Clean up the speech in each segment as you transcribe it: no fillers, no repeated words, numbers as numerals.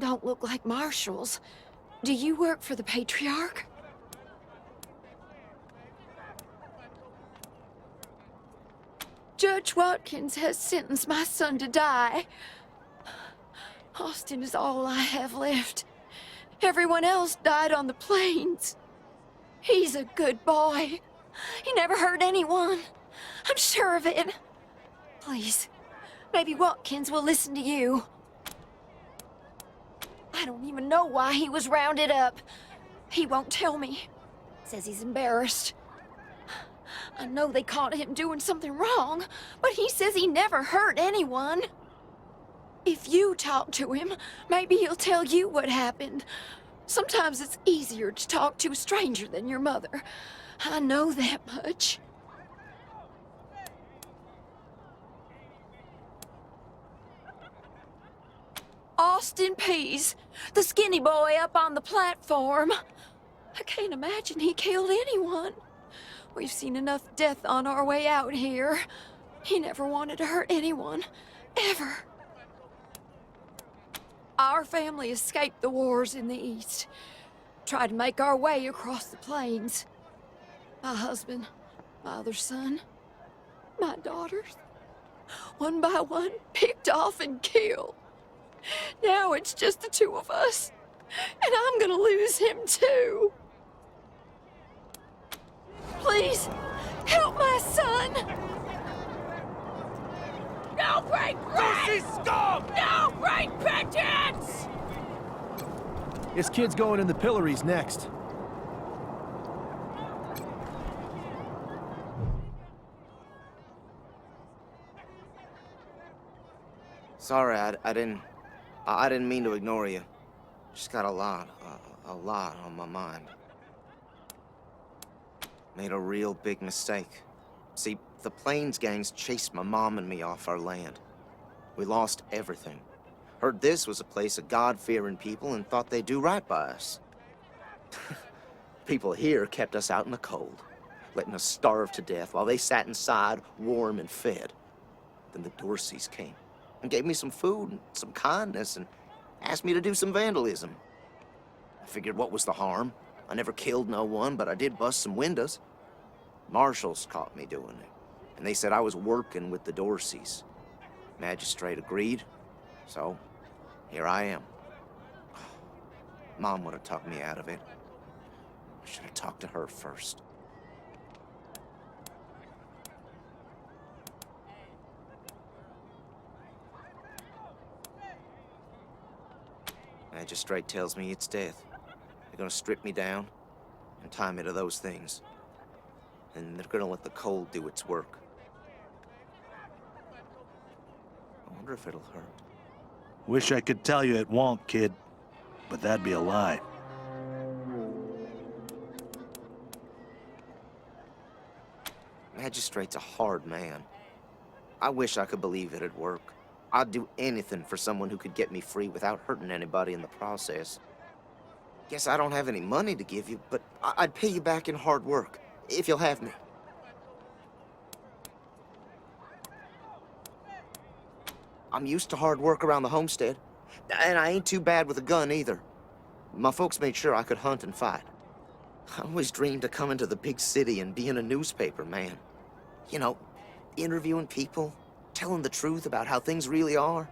don't look like marshals. Do you work for the Patriarch? Judge Watkins has sentenced my son to die. Austin is all I have left. Everyone else died on the plains. He's a good boy. He never hurt anyone. I'm sure of it. Please, maybe Watkins will listen to you. I don't even know why he was rounded up. He won't tell me. Says he's embarrassed. I know they caught him doing something wrong, but he says he never hurt anyone. If you talk to him, maybe he'll tell you what happened. Sometimes it's easier to talk to a stranger than your mother. I know that much. Austin Pease, the skinny boy up on the platform. I can't imagine he killed anyone. We've seen enough death on our way out here. He never wanted to hurt anyone, ever. Our family escaped the wars in the East. Tried to make our way across the plains. My husband, my other son, my daughters, one by one, picked off and killed. Now it's just the two of us, and I'm gonna lose him too. Please, help my son! No great Lucy scum! No great vengeance! This kid's going in the pillories next. Sorry, I didn't mean to ignore you. Just got a lot on my mind. Made a real big mistake. See, the Plains gangs chased my mom and me off our land. We lost everything. Heard this was a place of God-fearing people and thought they'd do right by us. People here kept us out in the cold, letting us starve to death while they sat inside, warm and fed. Then the Dorseys came and gave me some food and some kindness and asked me to do some vandalism. I figured what was the harm? I never killed no one, but I did bust some windows. Marshals caught me doing it, and they said I was working with the Dorseys. Magistrate agreed, so here I am. Mom would have talked me out of it. I should have talked to her first. Magistrate tells me it's death. They're gonna strip me down and tie me to those things. And they're gonna let the cold do its work. I wonder if it'll hurt. Wish I could tell you it won't, kid, but that'd be a lie. Magistrate's a hard man. I wish I could believe it'd work. I'd do anything for someone who could get me free without hurting anybody in the process. Guess I don't have any money to give you, but I'd pay you back in hard work, if you'll have me. I'm used to hard work around the homestead, and I ain't too bad with a gun either. My folks made sure I could hunt and fight. I always dreamed of coming to the big city and being a newspaper man. You know, interviewing people, telling the truth about how things really are.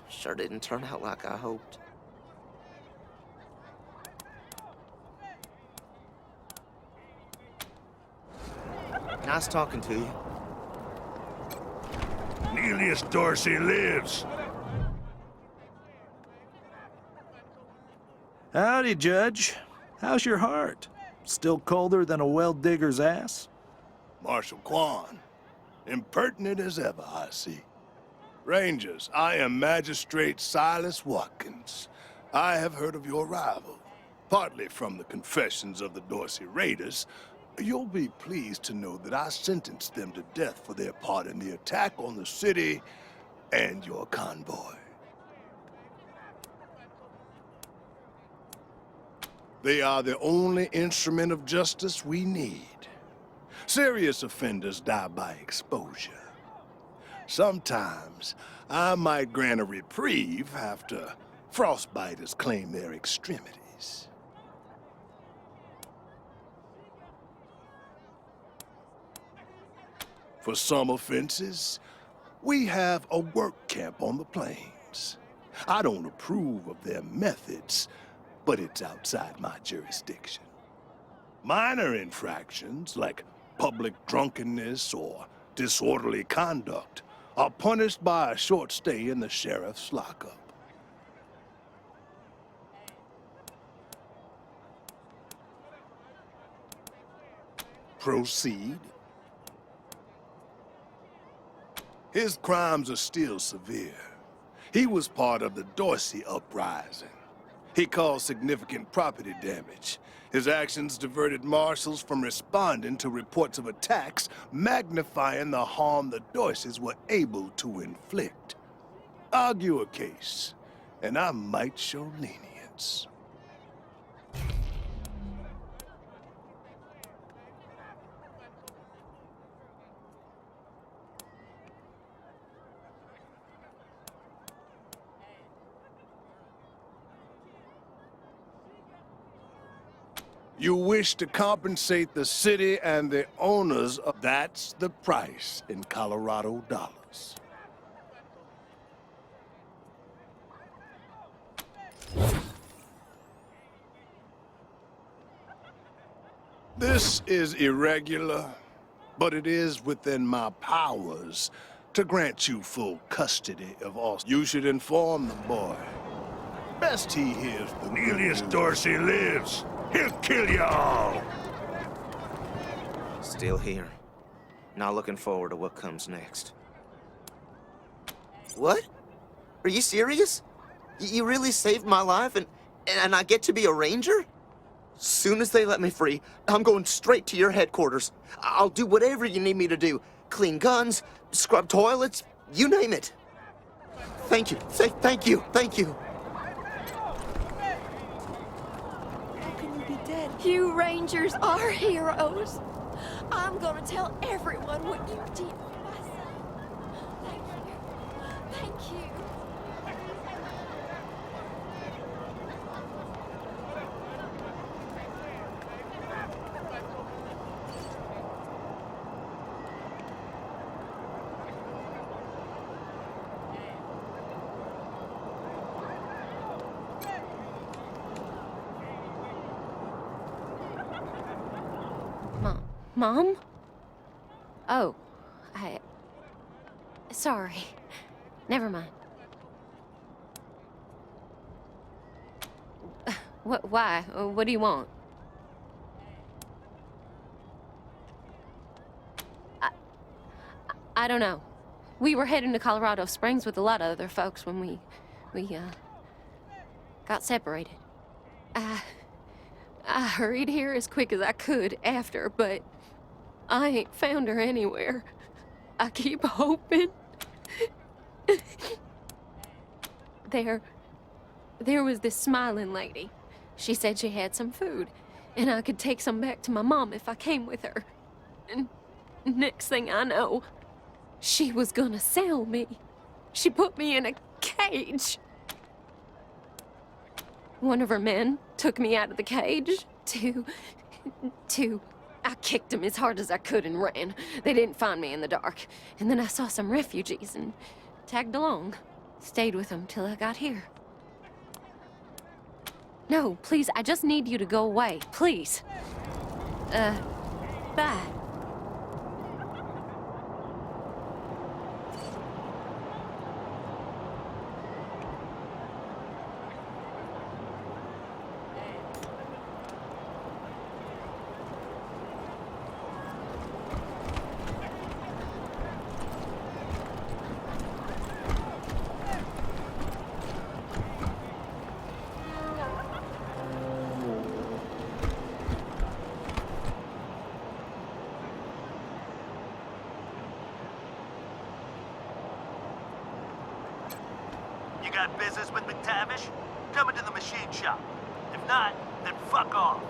Sure didn't turn out like I hoped. Nice talking to you. Neelius Dorsey lives. Howdy, Judge. How's your heart? Still colder than a well-digger's ass? Marshal Quan. Impertinent as ever, I see. Rangers, I am Magistrate Silas Watkins. I have heard of your arrival, partly from the confessions of the Dorsey raiders. You'll be pleased to know that I sentenced them to death for their part in the attack on the city and your convoy. They are the only instrument of justice we need. Serious offenders die by exposure. Sometimes I might grant a reprieve after Frostbiters claim their extremities. For some offenses, we have a work camp on the plains. I don't approve of their methods, but it's outside my jurisdiction. Minor infractions, like public drunkenness or disorderly conduct, are punished by a short stay in the sheriff's lockup. Proceed. His crimes are still severe. He was part of the Dorsey uprising. He caused significant property damage. His actions diverted marshals from responding to reports of attacks, magnifying the harm the Dorseys were able to inflict. Argue a case, and I might show lenience. You wish to compensate the city and the owners of... That's the price in Colorado dollars. This is irregular, but it is within my powers to grant you full custody of Austin. You should inform the boy. Best he hears the Cornelius Dorsey lives. He'll kill you all. Still here. Not looking forward to what comes next. What? Are you serious? You really saved my life and I get to be a ranger? Soon as they let me free, I'm going straight to your headquarters. I'll do whatever you need me to do. Clean guns, scrub toilets, you name it. Thank you. Thank you. Thank you. You Rangers are heroes. I'm gonna tell everyone what you did for my son. Thank you. Thank you. Mom? Oh, sorry. Never mind. Why? What do you want? I don't know. We were heading to Colorado Springs with a lot of other folks when we got separated. I hurried here as quick as I could after, but I ain't found her anywhere. I keep hoping. There was this smiling lady. She said she had some food, and I could take some back to my mom if I came with her. And next thing I know, she was gonna sell me. She put me in a cage. One of her men took me out of the cage I kicked him as hard as I could and ran. They didn't find me in the dark. And then I saw some refugees and tagged along. Stayed with them till I got here. No, please, I just need you to go away. Please. Bye. You got business with McTavish? Come into the machine shop. If not, then fuck off.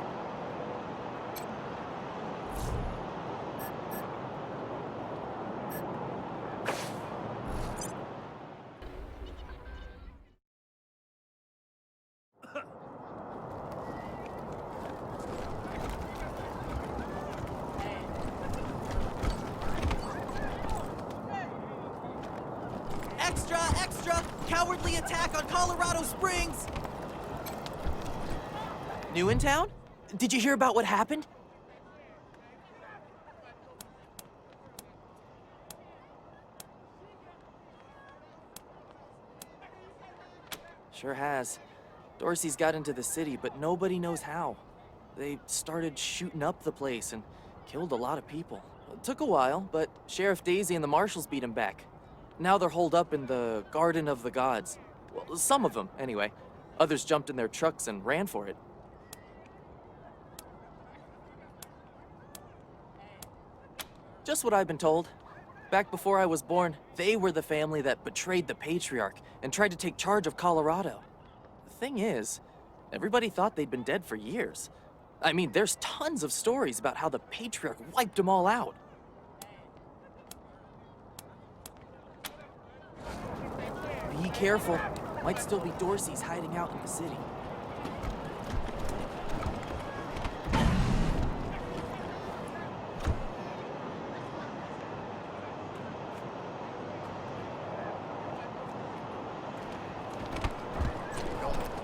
Extra, extra! Cowardly attack on Colorado Springs! New in town? Did you hear about what happened? Sure has. Dorsey's got into the city, but nobody knows how. They started shooting up the place and killed a lot of people. It took a while, but Sheriff Daisy and the marshals beat him back. Now they're holed up in the Garden of the Gods. Well, some of them, anyway. Others jumped in their trucks and ran for it. Just what I've been told. Back before I was born, they were the family that betrayed the Patriarch and tried to take charge of Colorado. The thing is, everybody thought they'd been dead for years. I mean, there's tons of stories about how the Patriarch wiped them all out. Be careful. Might still be Dorsey's hiding out in the city.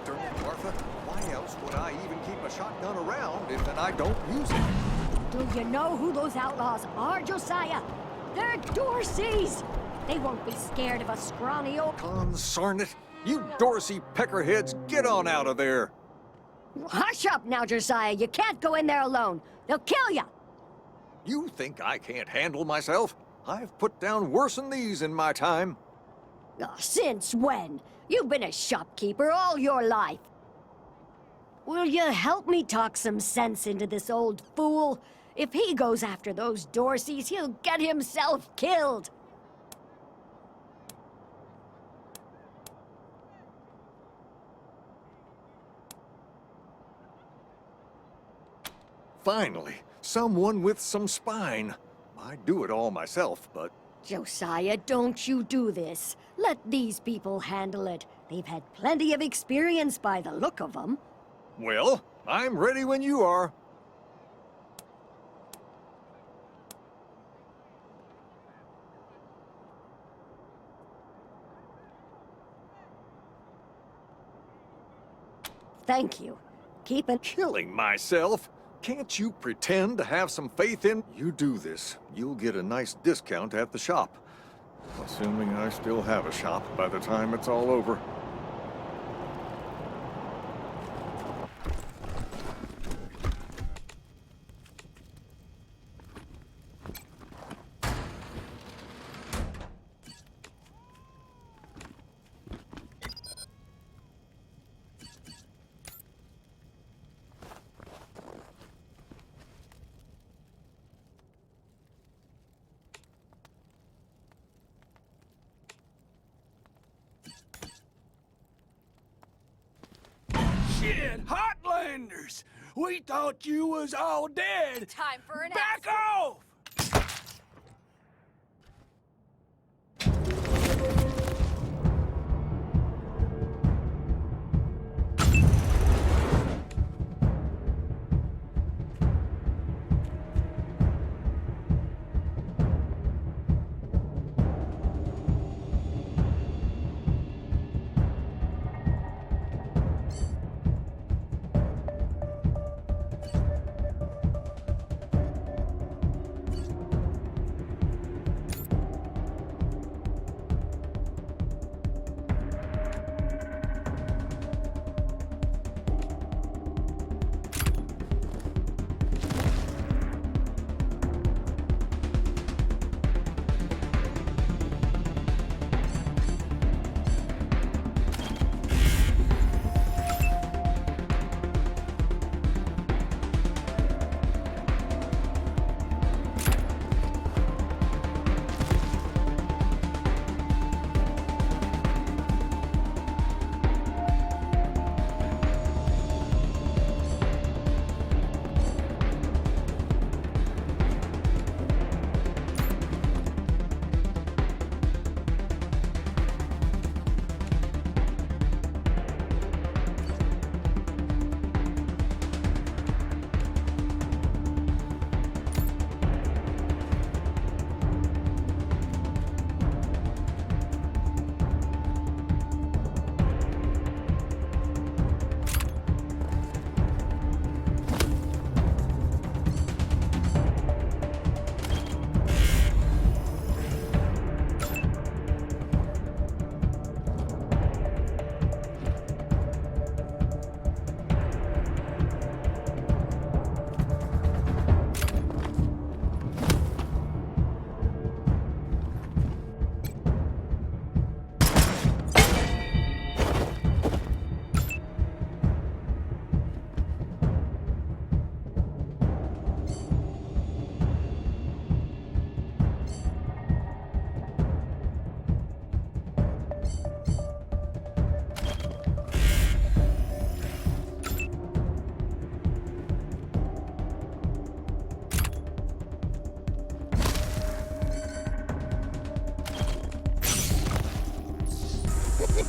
Darn it, Martha. Why else would I even keep a shotgun around if then I don't use it? Do you know who those outlaws are, Josiah? They're Dorseys! They won't be scared of a scrawny old... Consarn it! You Dorsey peckerheads, get on out of there! Hush up now, Josiah. You can't go in there alone. They'll kill you. You think I can't handle myself? I've put down worse than these in my time. Since when? You've been a shopkeeper all your life. Will you help me talk some sense into this old fool? If he goes after those Dorseys, he'll get himself killed. Finally, someone with some spine. I'd do it all myself, but... Josiah, don't you do this. Let these people handle it. They've had plenty of experience by the look of them. Well, I'm ready when you are. Thank you. Keep it... Killing myself? Can't you pretend to have some faith in... You do this, you'll get a nice discount at the shop. Assuming I still have a shop by the time it's all over. Shit, Hotlanders! We thought you was all dead! Time for an Back off!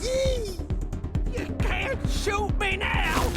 You can't shoot me now!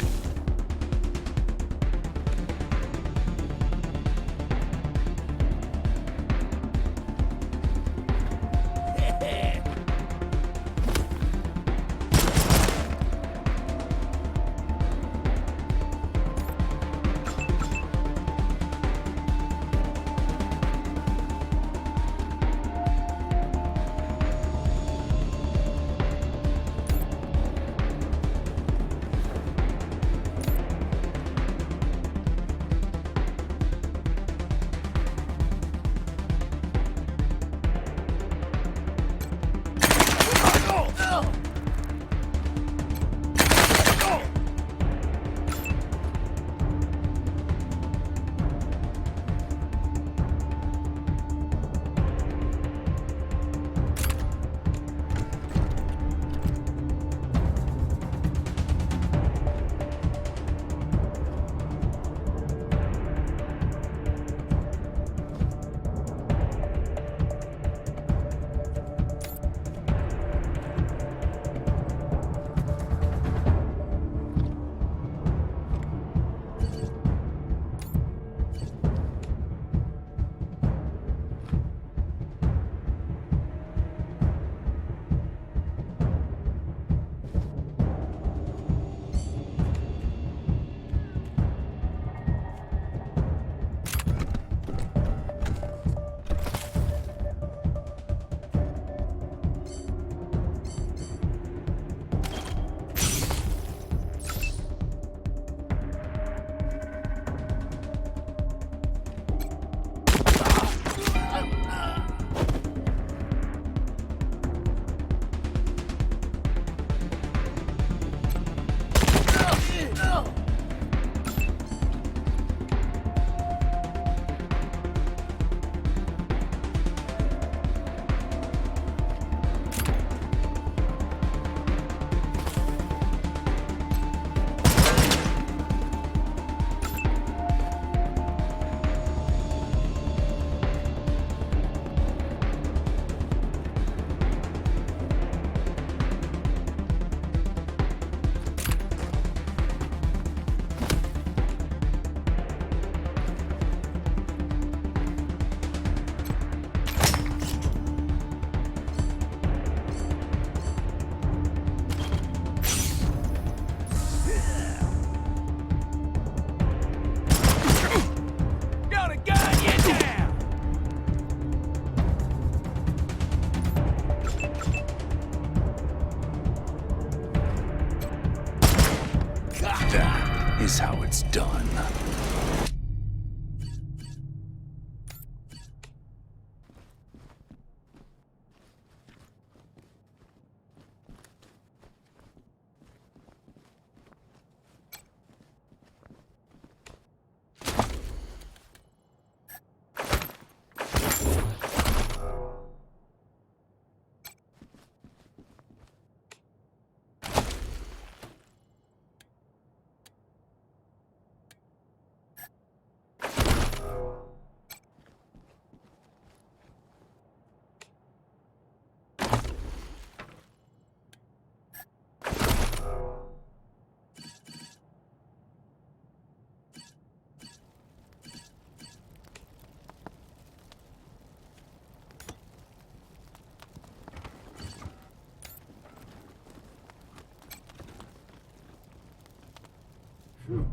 Is how it's done.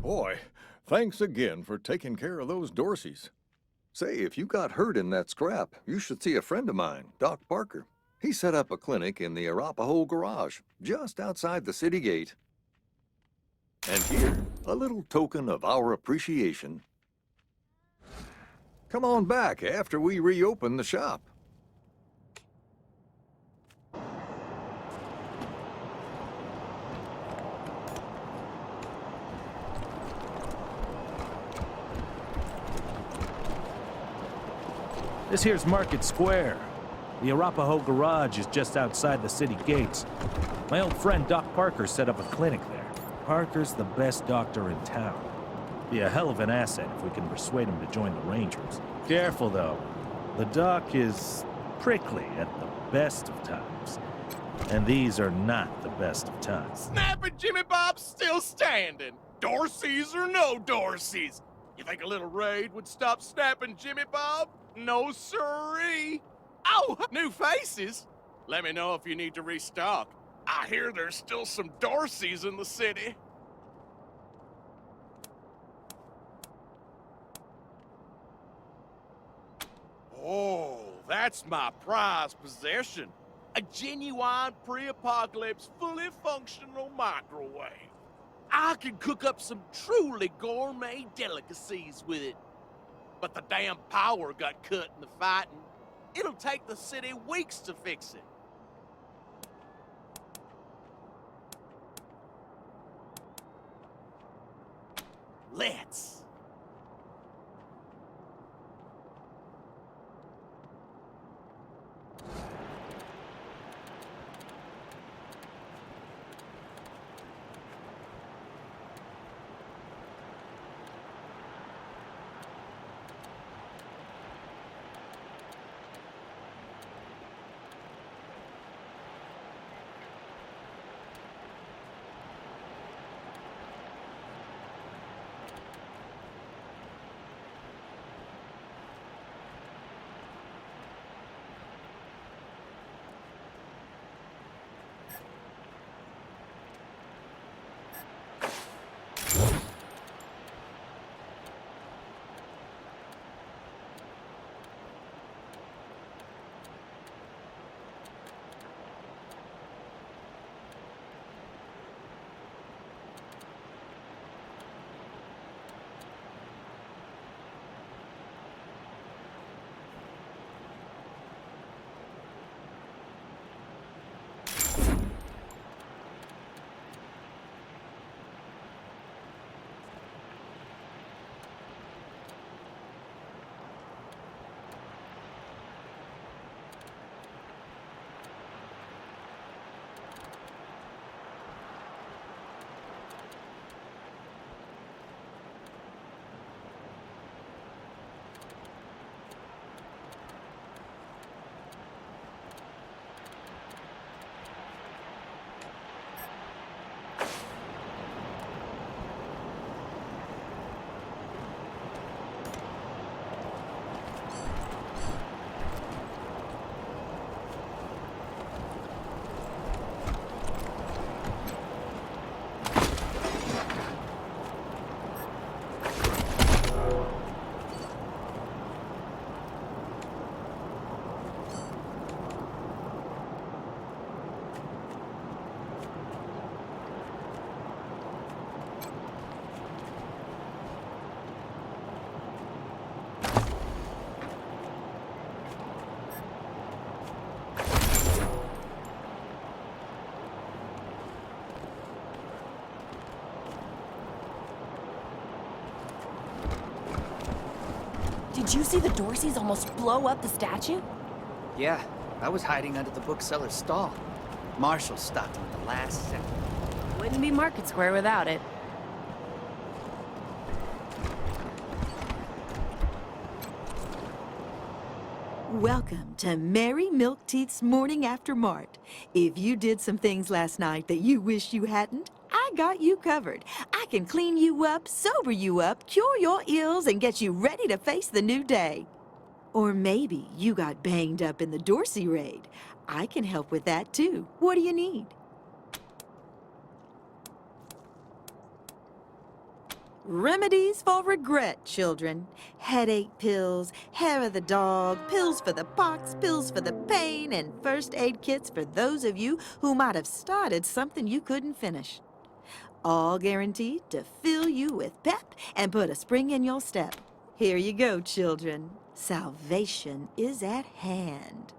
Boy, thanks again for taking care of those Dorseys. Say, if you got hurt in that scrap, you should see a friend of mine, Doc Parker. He set up a clinic in the Arapahoe garage, just outside the city gate. And here, a little token of our appreciation. Come on back after we reopen the shop. This here's Market Square. The Arapahoe garage is just outside the city gates. My old friend Doc Parker set up a clinic there. Parker's the best doctor in town. Be a hell of an asset if we can persuade him to join the Rangers. Careful, though. The doc is prickly at the best of times. And these are not the best of times. Snapping Jimmy Bob's still standing. Dorseys or no Dorseys. You think a little raid would stop snapping Jimmy Bob? No siree. Oh, new faces? Let me know if you need to restock. I hear there's still some Dorseys in the city. Oh, that's my prized possession. A genuine pre-apocalypse, fully functional microwave. I can cook up some truly gourmet delicacies with it. But the damn power got cut in the fighting. It'll take the city weeks to fix it. Let's. Did you see the Dorseys almost blow up the statue? Yeah, I was hiding under the bookseller's stall. Marshall stopped him at the last second. Wouldn't be Market Square without it. Welcome to Mary Milkteeth's Morning After Mart. If you did some things last night that you wish you hadn't, I got you covered. I can clean you up, sober you up, cure your ills, and get you ready to face the new day. Or maybe you got banged up in the Dorsey raid. I can help with that too. What do you need? Remedies for regret, children. Headache pills, hair of the dog, pills for the pox, pills for the pain, and first aid kits for those of you who might have started something you couldn't finish. All guaranteed to fill you with pep and put a spring in your step. Here you go, children. Salvation is at hand.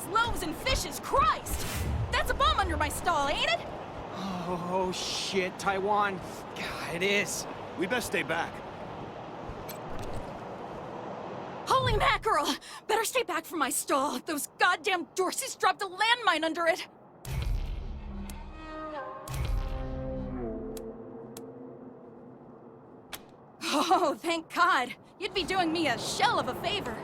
loaves and fishes, Christ! That's a bomb under my stall, ain't it? Oh, shit, Taiwan. God, it is. We best stay back. Holy mackerel! Better stay back from my stall. Those goddamn Dorseys dropped a landmine under it. Oh, thank God. You'd be doing me a shell of a favor.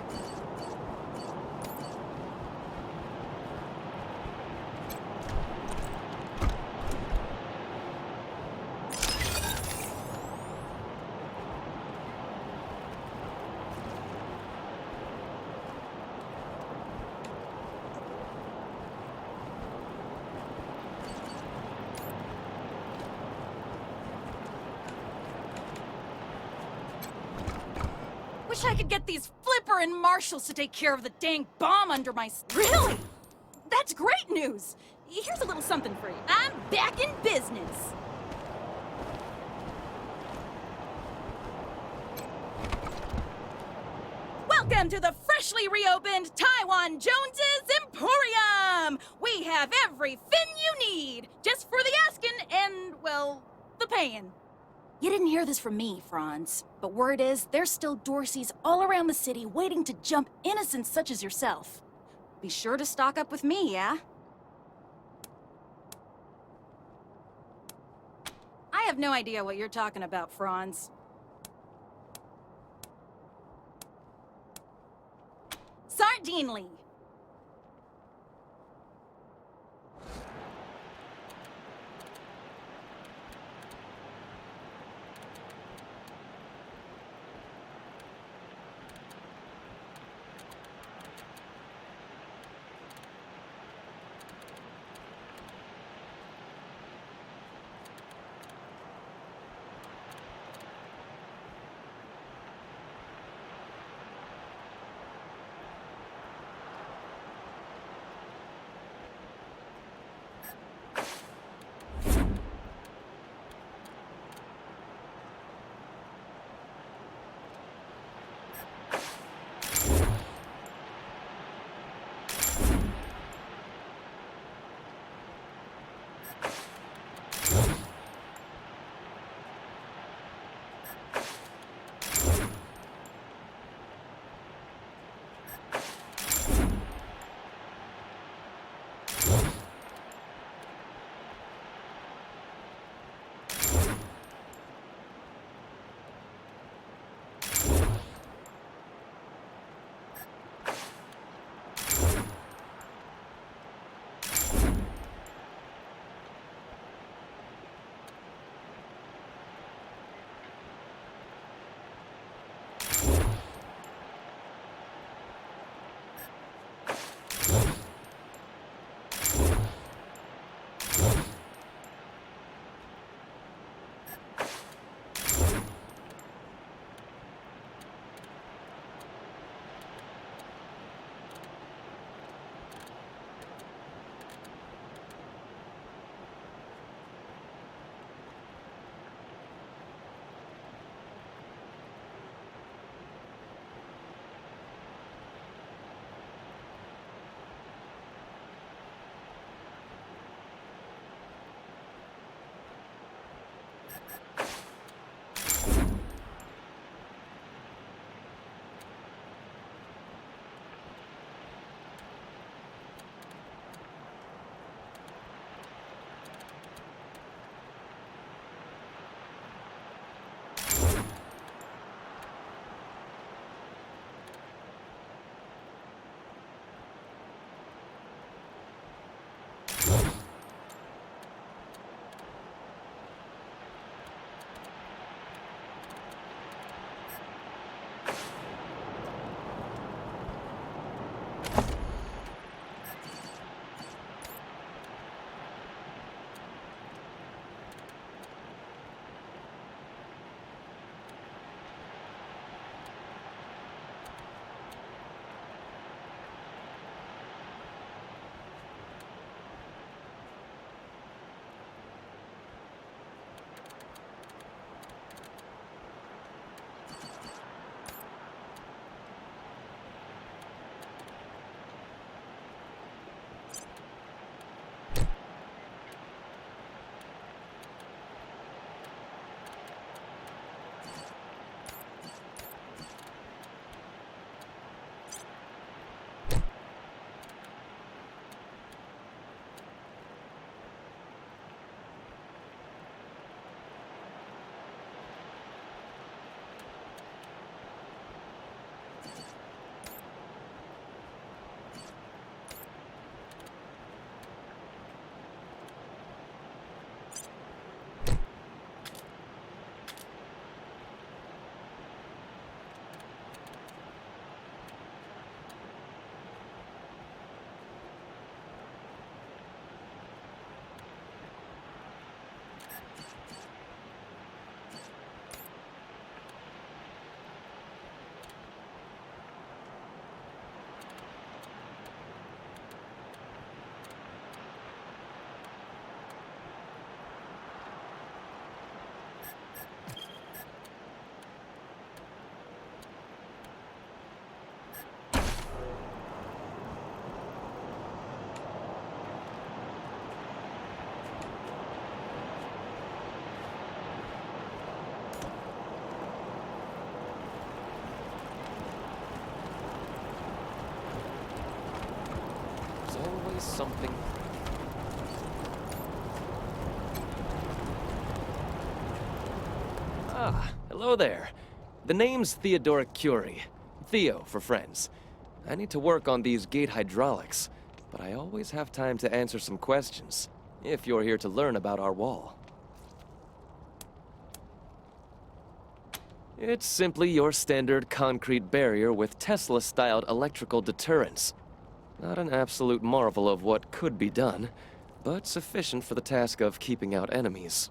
Wish I could get these Flipper and Marshals to take care of the dang bomb under my... Really? That's great news! Here's a little something for you. I'm back in business. Welcome to the freshly reopened Taiwan Jones's Emporium! We have everything you need, just for the asking and, well, the paying. You didn't hear this from me, Franz, but word is there's still Dorseys all around the city waiting to jump innocents such as yourself. Be sure to stock up with me, yeah? I have no idea what you're talking about, Franz. Sardinely. always something. Ah, hello there. The name's Theodoric Curie. Theo for friends. I need to work on these gate hydraulics, but I always have time to answer some questions, if you're here to learn about our wall. It's simply your standard concrete barrier with Tesla-styled electrical deterrents. Not an absolute marvel of what could be done, but sufficient for the task of keeping out enemies.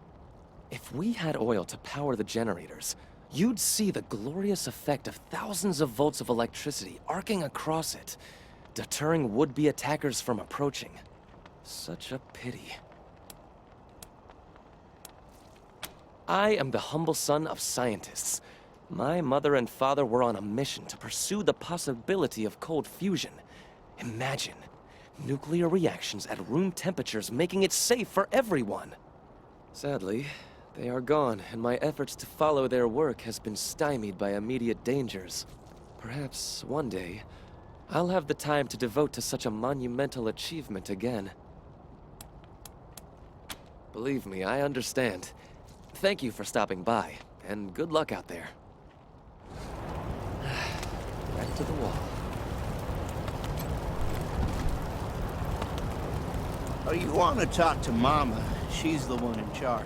If we had oil to power the generators, you'd see the glorious effect of thousands of volts of electricity arcing across it, deterring would-be attackers from approaching. Such a pity. I am the humble son of scientists. My mother and father were on a mission to pursue the possibility of cold fusion. Imagine nuclear reactions at room temperatures making it safe for everyone. Sadly, they are gone, and my efforts to follow their work has been stymied by immediate dangers. Perhaps one day, I'll have the time to devote to such a monumental achievement again. Believe me, I understand. Thank you for stopping by, and good luck out there. Back to the wall. Oh, you want to talk to Mama? She's the one in charge.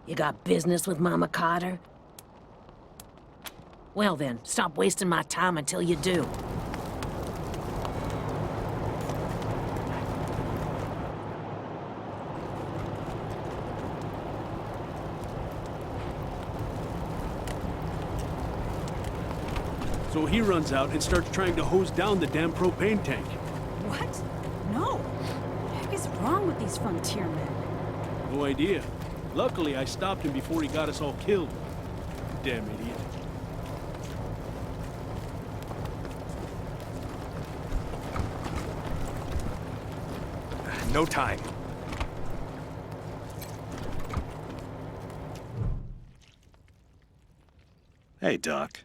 You got business with Mama Carter? Well then, stop wasting my time until you do. So he runs out and starts trying to hose down the damn propane tank. What? No. What the heck is wrong with these frontiermen? No idea. Luckily, I stopped him before he got us all killed. Damn idiot. No time. Hey, Doc.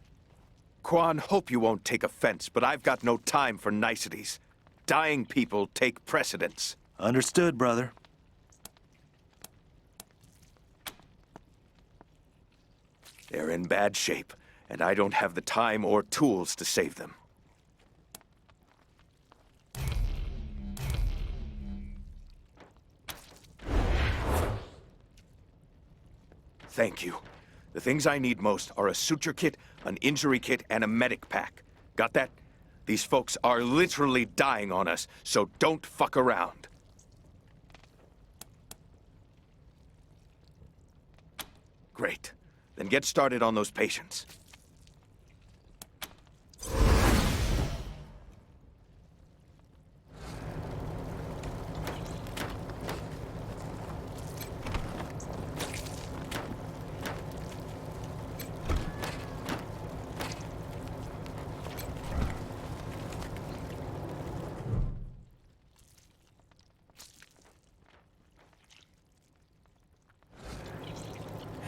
Quan, hope you won't take offense, but I've got no time for niceties. Dying people take precedence. Understood, brother. They're in bad shape, and I don't have the time or tools to save them. Thank you. The things I need most are a suture kit, an injury kit, and a medic pack. Got that? These folks are literally dying on us, so don't fuck around. Great. Then get started on those patients.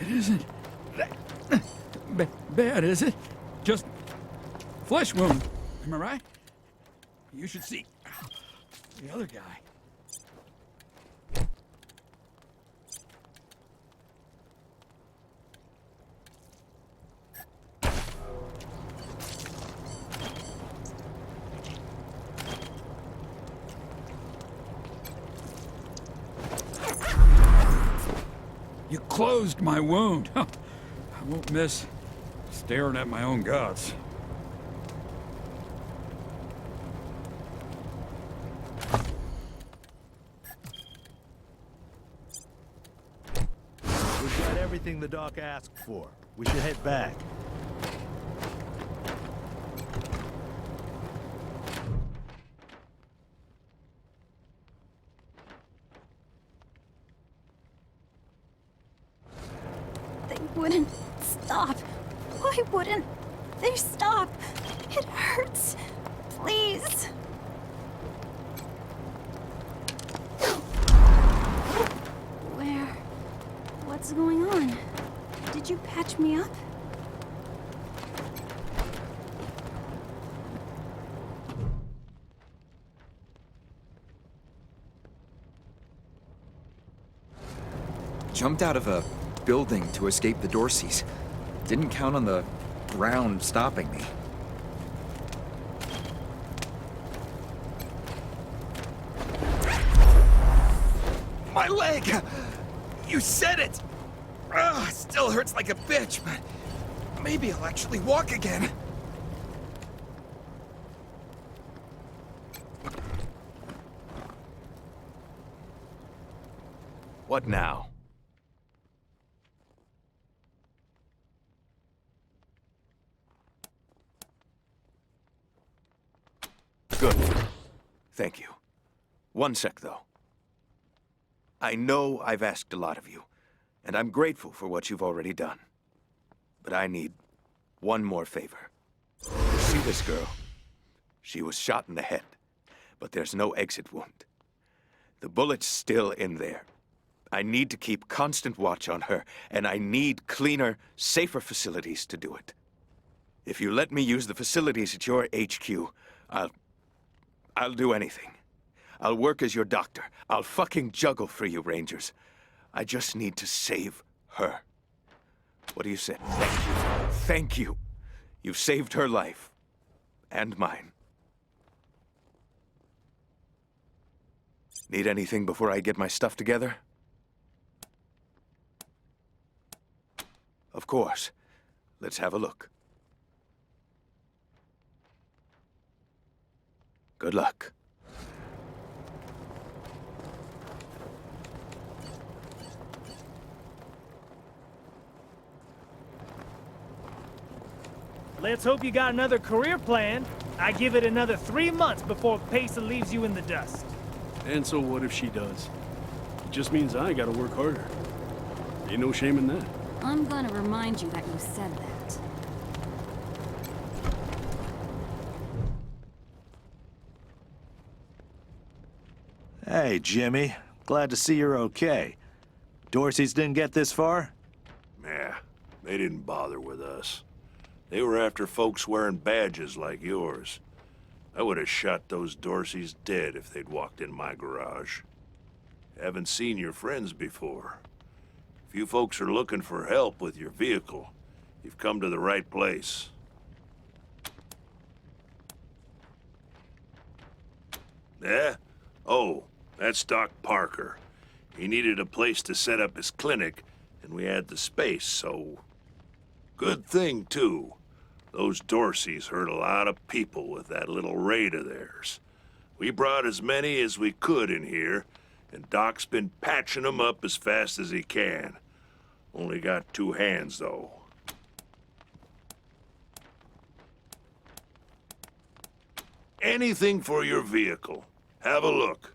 It isn't bad, is it? Just flesh wound. Am I right? You should see the other guy. You closed my wound. I won't miss staring at my own guts. We've got everything the doc asked for. We should head back. wouldn't stop? Why wouldn't they stop? It hurts. Please. What's going on? Did you patch me up? Jumped out of a building to escape the Dorseys. Didn't count on the ground stopping me. My leg! You said it! Ugh, still hurts like a bitch, but maybe I'll actually walk again. What now? Good. Thank you. One sec, though. I know I've asked a lot of you, and I'm grateful for what you've already done. But I need one more favor. See this girl? She was shot in the head, but there's no exit wound. The bullet's still in there. I need to keep constant watch on her, and I need cleaner, safer facilities to do it. If you let me use the facilities at your HQ, I'll do anything. I'll work as your doctor. I'll fucking juggle for you, Rangers. I just need to save her. What do you say? Thank you. Thank you. You've saved her life. And mine. Need anything before I get my stuff together? Of course. Let's have a look. Good luck. Let's hope you got another career plan. I give it another 3 months before Pesa leaves you in the dust. And so what if she does? It just means I gotta work harder. Ain't no shame in that. I'm gonna remind you that you said that. Hey, Jimmy. Glad to see you're okay. Dorseys didn't get this far? Nah, they didn't bother with us. They were after folks wearing badges like yours. I would have shot those Dorseys dead if they'd walked in my garage. Haven't seen your friends before. If you folks are looking for help with your vehicle, you've come to the right place. Yeah? Oh, that's Doc Parker. He needed a place to set up his clinic, and we had the space, so... Good thing, too. Those Dorseys hurt a lot of people with that little raid of theirs. We brought as many as we could in here, and Doc's been patching them up as fast as he can. Only got 2 hands, though. Anything for your vehicle. Have a look.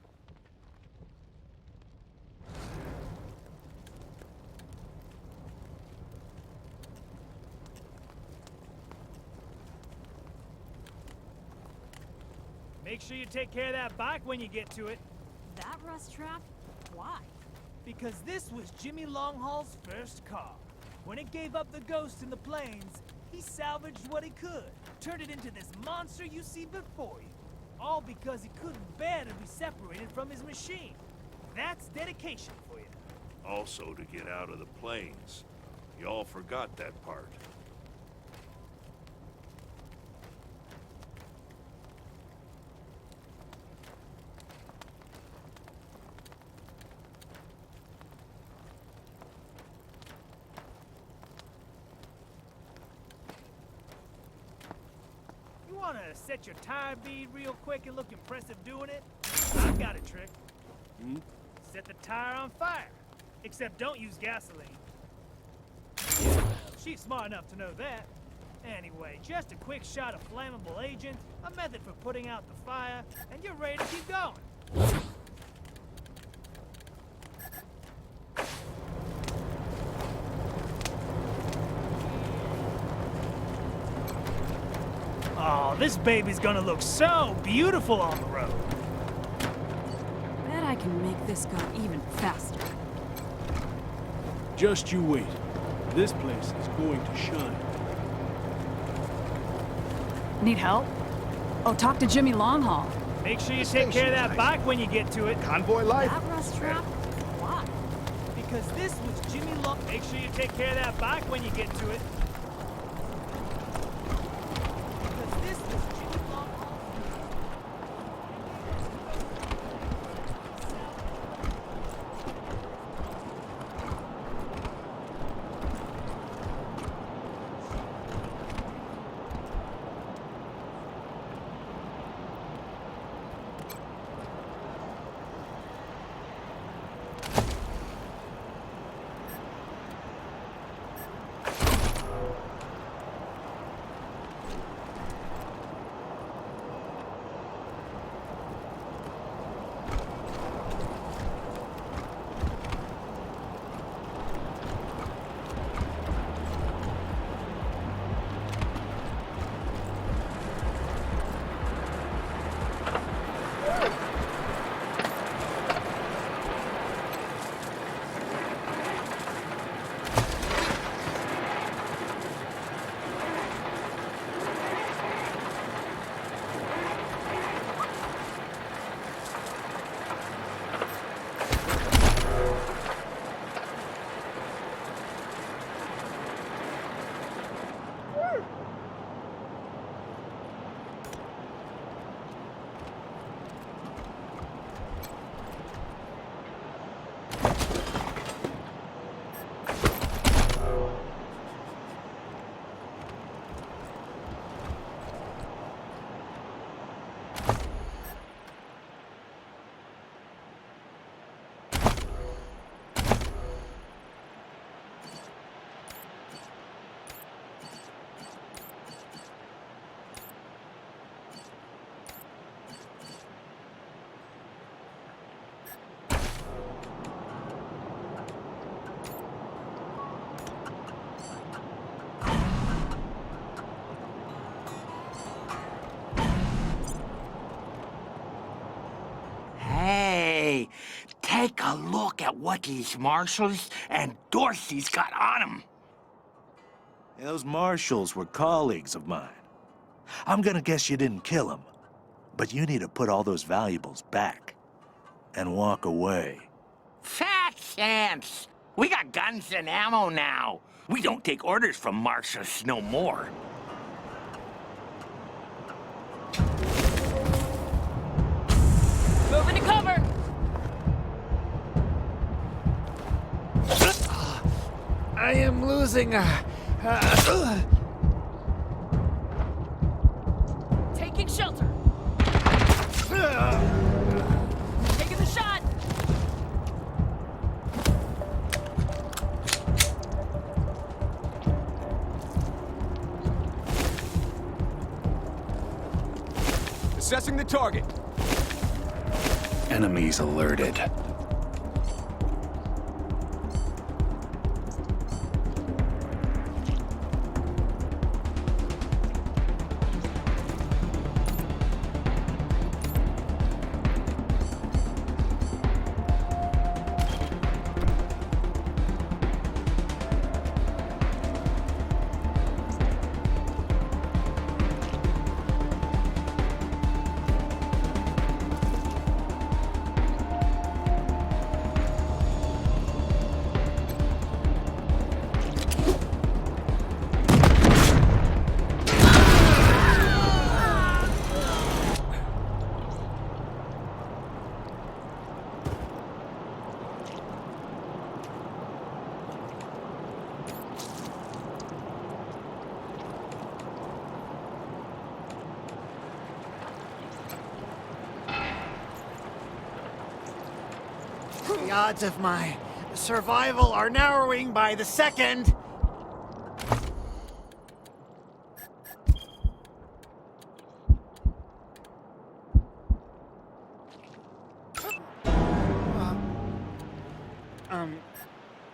Make sure you take care of that bike when you get to it. That rust trap? Why? Because this was Jimmy Longhaul's first car. When it gave up the ghost in the plains, he salvaged what he could, turned it into this monster you see before you. All because he couldn't bear to be separated from his machine. That's dedication for you. Also to get out of the plains. You all forgot that part. Want to set your tire bead real quick and look impressive doing it? I've got a trick. Set the tire on fire. Except don't use gasoline. She's smart enough to know that. Anyway, just a quick shot of flammable agent, a method for putting out the fire, and you're ready to keep going. Oh, this baby's gonna look so beautiful on the road. Bet I can make this go even faster. Just you wait. This place is going to shine. Need help? Oh, talk to Jimmy Longhaul. Make sure you take care of that bike when you get to it. Convoy life. That rust trap? Why? Because this was Jimmy Long. Make sure you take care of that bike when you get to it. Because this was Jimmy Longhaul. Hey, take a look at what these marshals and Dorsey's got on them. Those marshals were colleagues of mine. I'm gonna guess you didn't kill them, but you need to put all those valuables back and walk away. Fat chance. We got guns and ammo now. We don't take orders from marshals no more. Move into cover! I am losing. Taking shelter! Taking the shot! Assessing the target. Enemies alerted. The odds of my survival are narrowing by the second.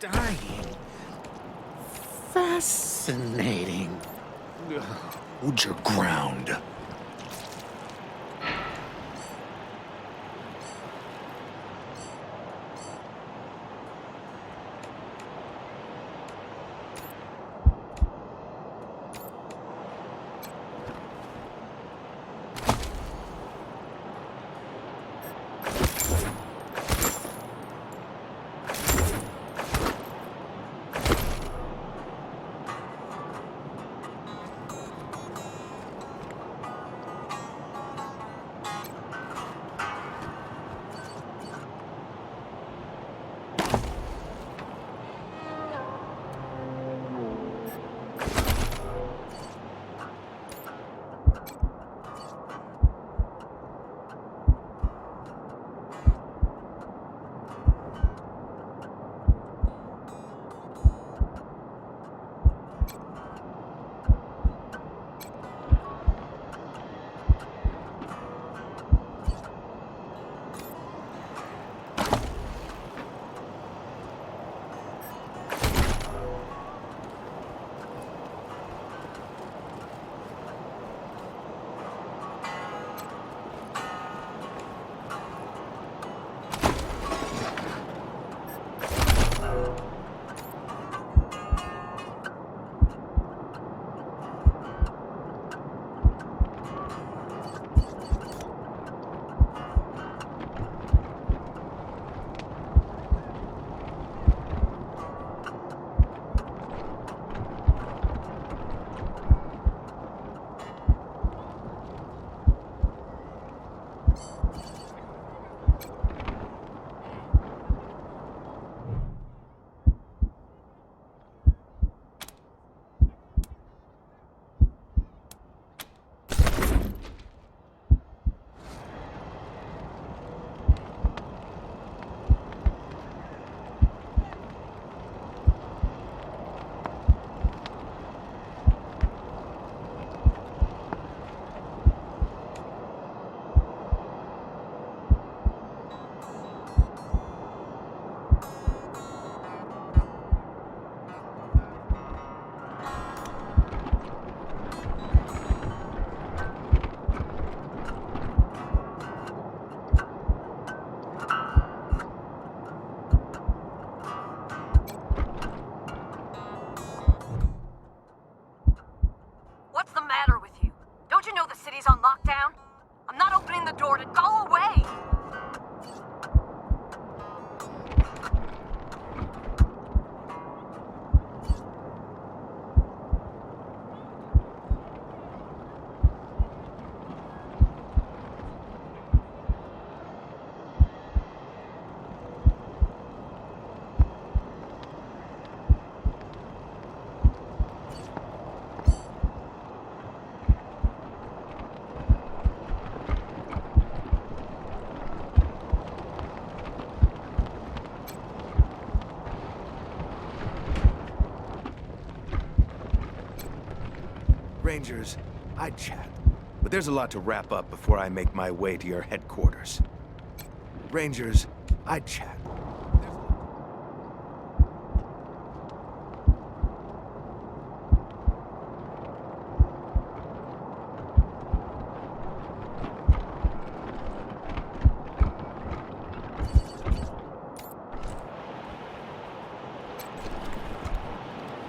Dying. Fascinating. Hold your ground. Rangers, I'd chat. But there's a lot to wrap up before I make my way to your headquarters. Rangers, I'd chat.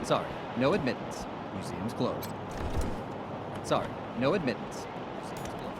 Sorry, no admittance. Museum's closed. Sorry, no admittance. Museum's closed.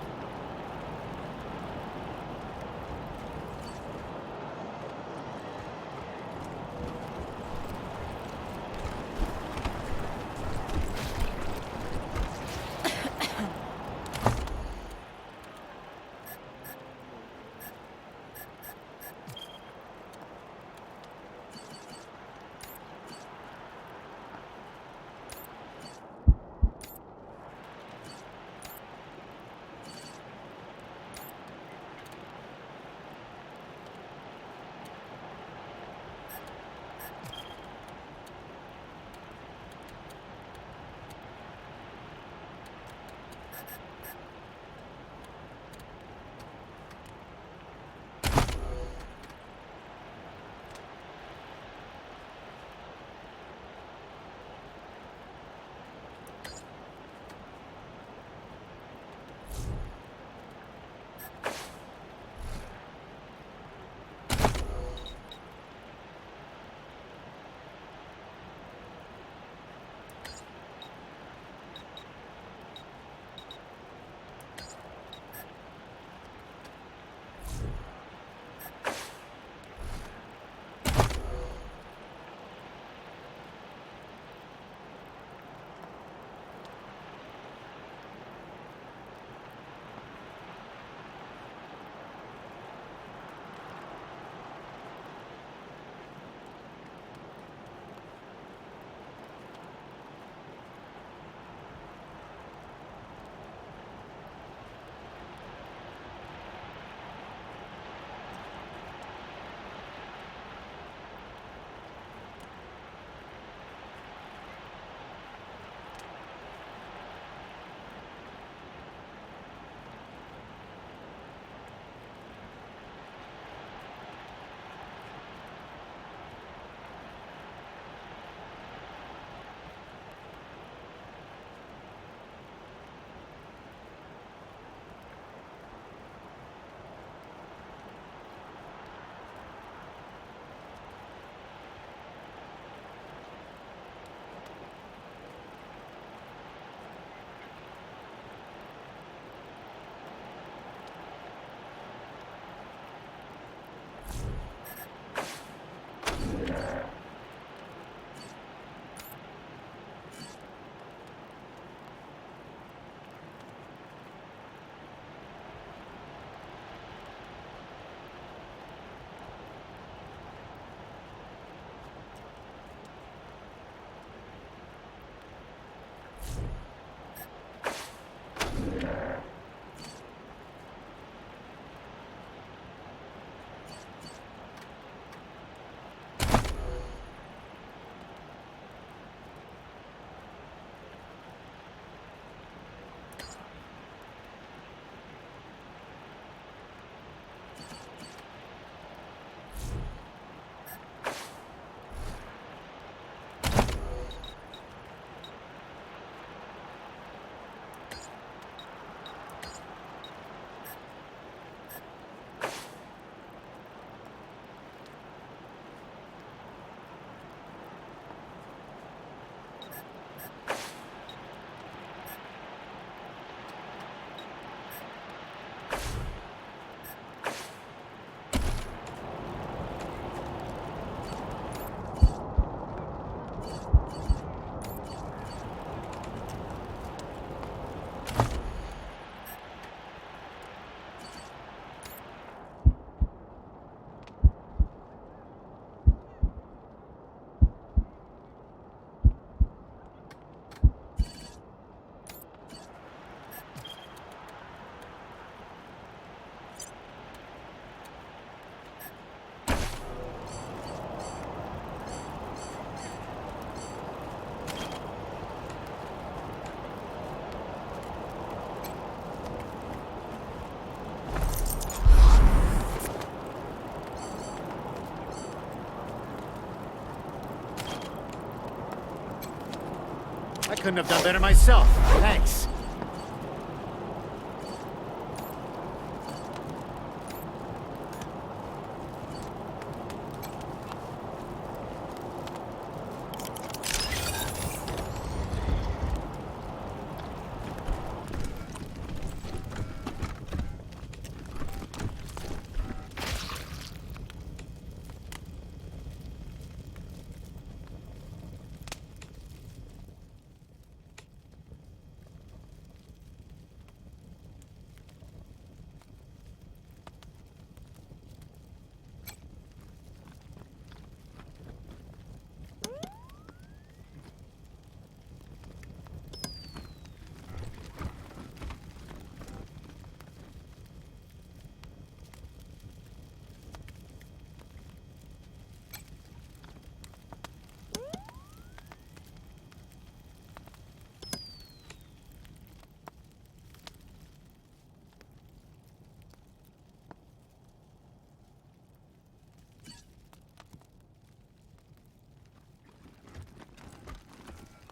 I couldn't have done better myself. Thanks.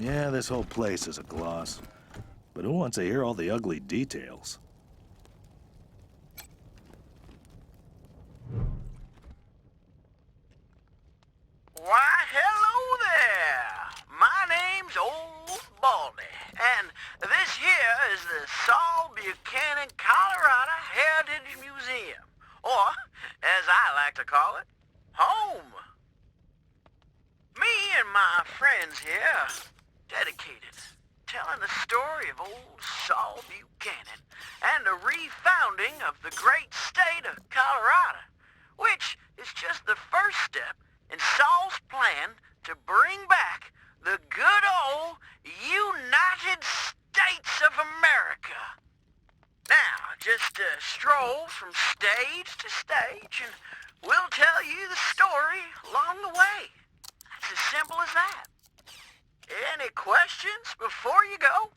Yeah, this whole place is a gloss. But who wants to hear all the ugly details? Why, hello there. My name's Old Baldy, and this here is the Saul Buchanan, Colorado Heritage Museum, or, as I like to call it, home. Me and my friends here dedicated telling the story of old Saul Buchanan and the refounding of the great state of Colorado, which is just the first step in Saul's plan to bring back the good old United States of America. Now, just stroll from stage to stage and we'll tell you the story along the way. It's as simple as that. Any questions before you go?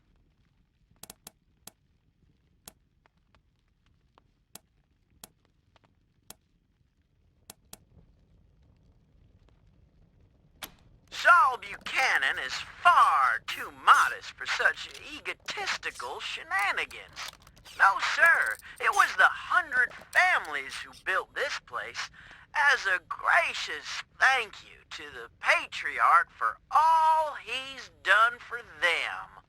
Saul Buchanan is far too modest for such egotistical shenanigans. No, sir. It was the 100 families who built this place as a gracious thank you to the patriarch for all he's done for them.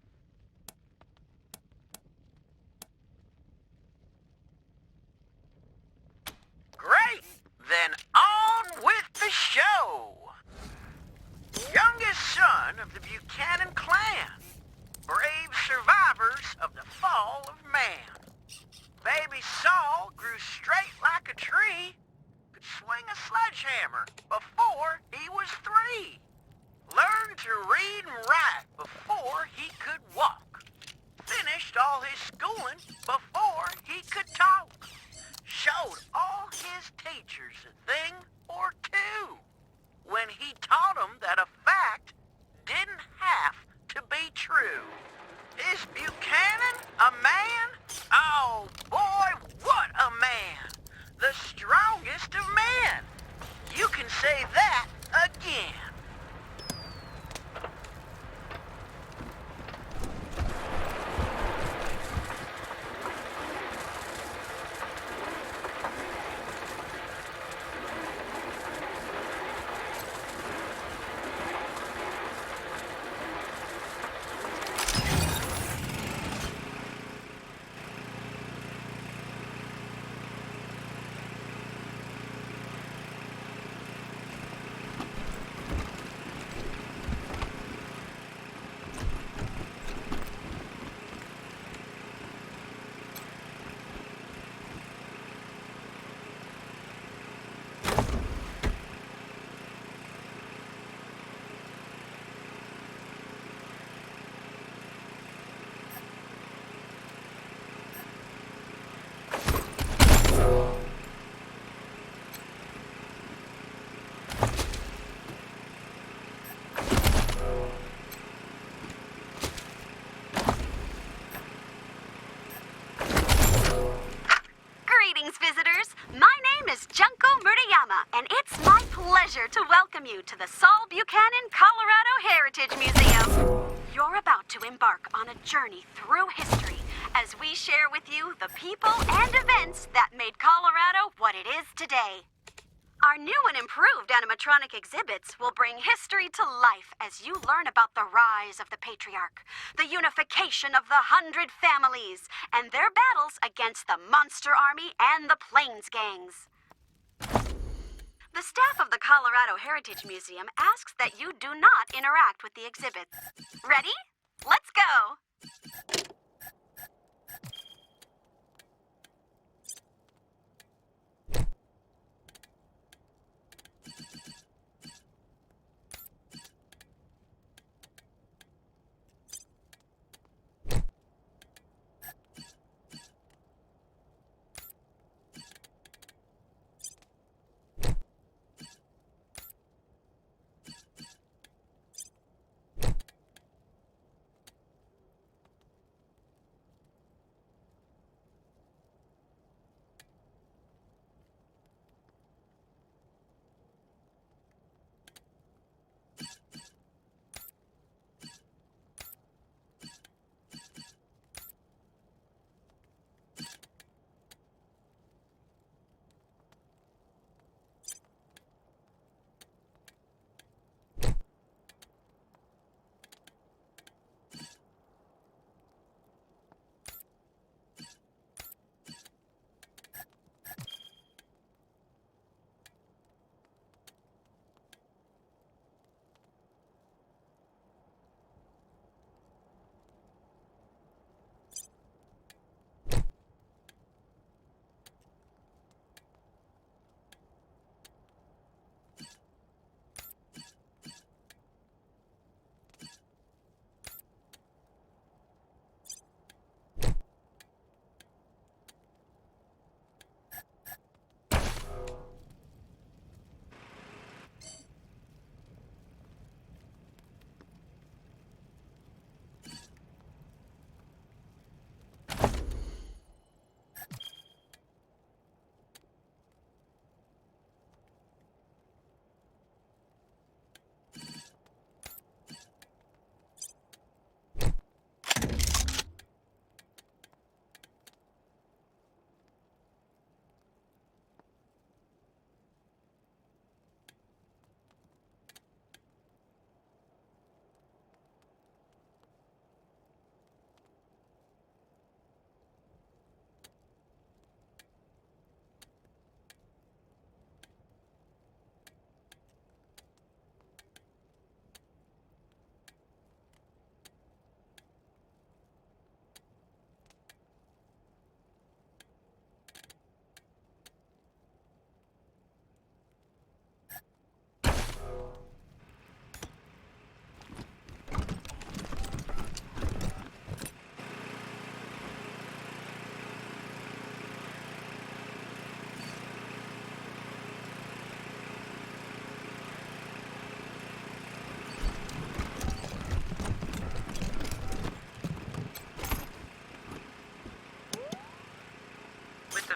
Great! Then on with the show! Youngest son of the Buchanan clan. Brave survivors of the fall of man. Baby Saul grew straight like a tree, could swing a sledgehammer before he was 3. Learned to read and write before he could walk. Finished all his schooling before he could talk. Showed all his teachers a thing or two when he taught them that a fact didn't have to be true. Is Buchanan a man? Oh boy, what a man! The strongest of men! You can say that again. To welcome you to the Saul Buchanan Colorado Heritage Museum. You're about to embark on a journey through history as we share with you the people and events that made Colorado what it is today. Our new and improved animatronic exhibits will bring history to life as you learn about the rise of the Patriarch, the unification of the 100 families, and their battles against the Monster Army and the Plains Gangs. The staff of the Colorado Heritage Museum asks that you do not interact with the exhibits. Ready? Let's go!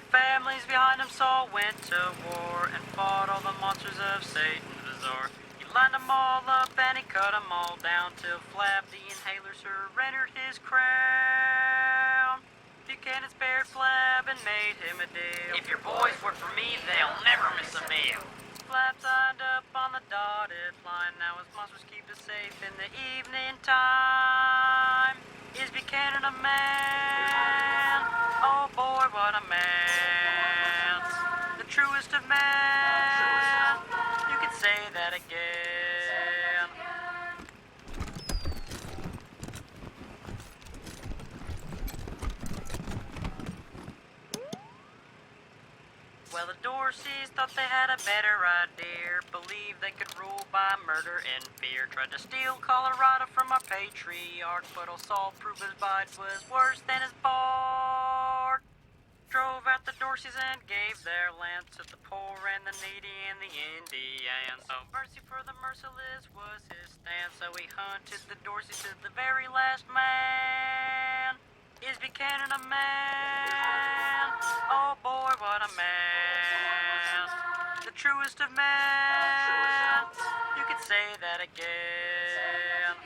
Families behind him Saul went to war and fought all the monsters of Satan's bazaar. He lined them all up and he cut them all down till Flap the Inhaler surrendered his crown. Buchanan spared Flap and made him a deal. If your boys work for me, they'll never miss a meal. Flap signed up on the dotted line. Now his monsters keep us safe in the evening time. Is Buchanan a man? Oh boy, what a man. The truest of men. You could say that again. Well, the Dorseys thought they had a better idea. Believed they could rule by murder and fear. Tried to steal Colorado from our patriarch, but old Saul proved his bite was worse than his bark. Drove out the Dorseys and gave their land to the poor and the needy and the Indians. Oh, mercy for the merciless was his stand, so he hunted the Dorseys to the very last man. Is Buchanan a man? Oh boy, what a man. The truest of men. You could say that again.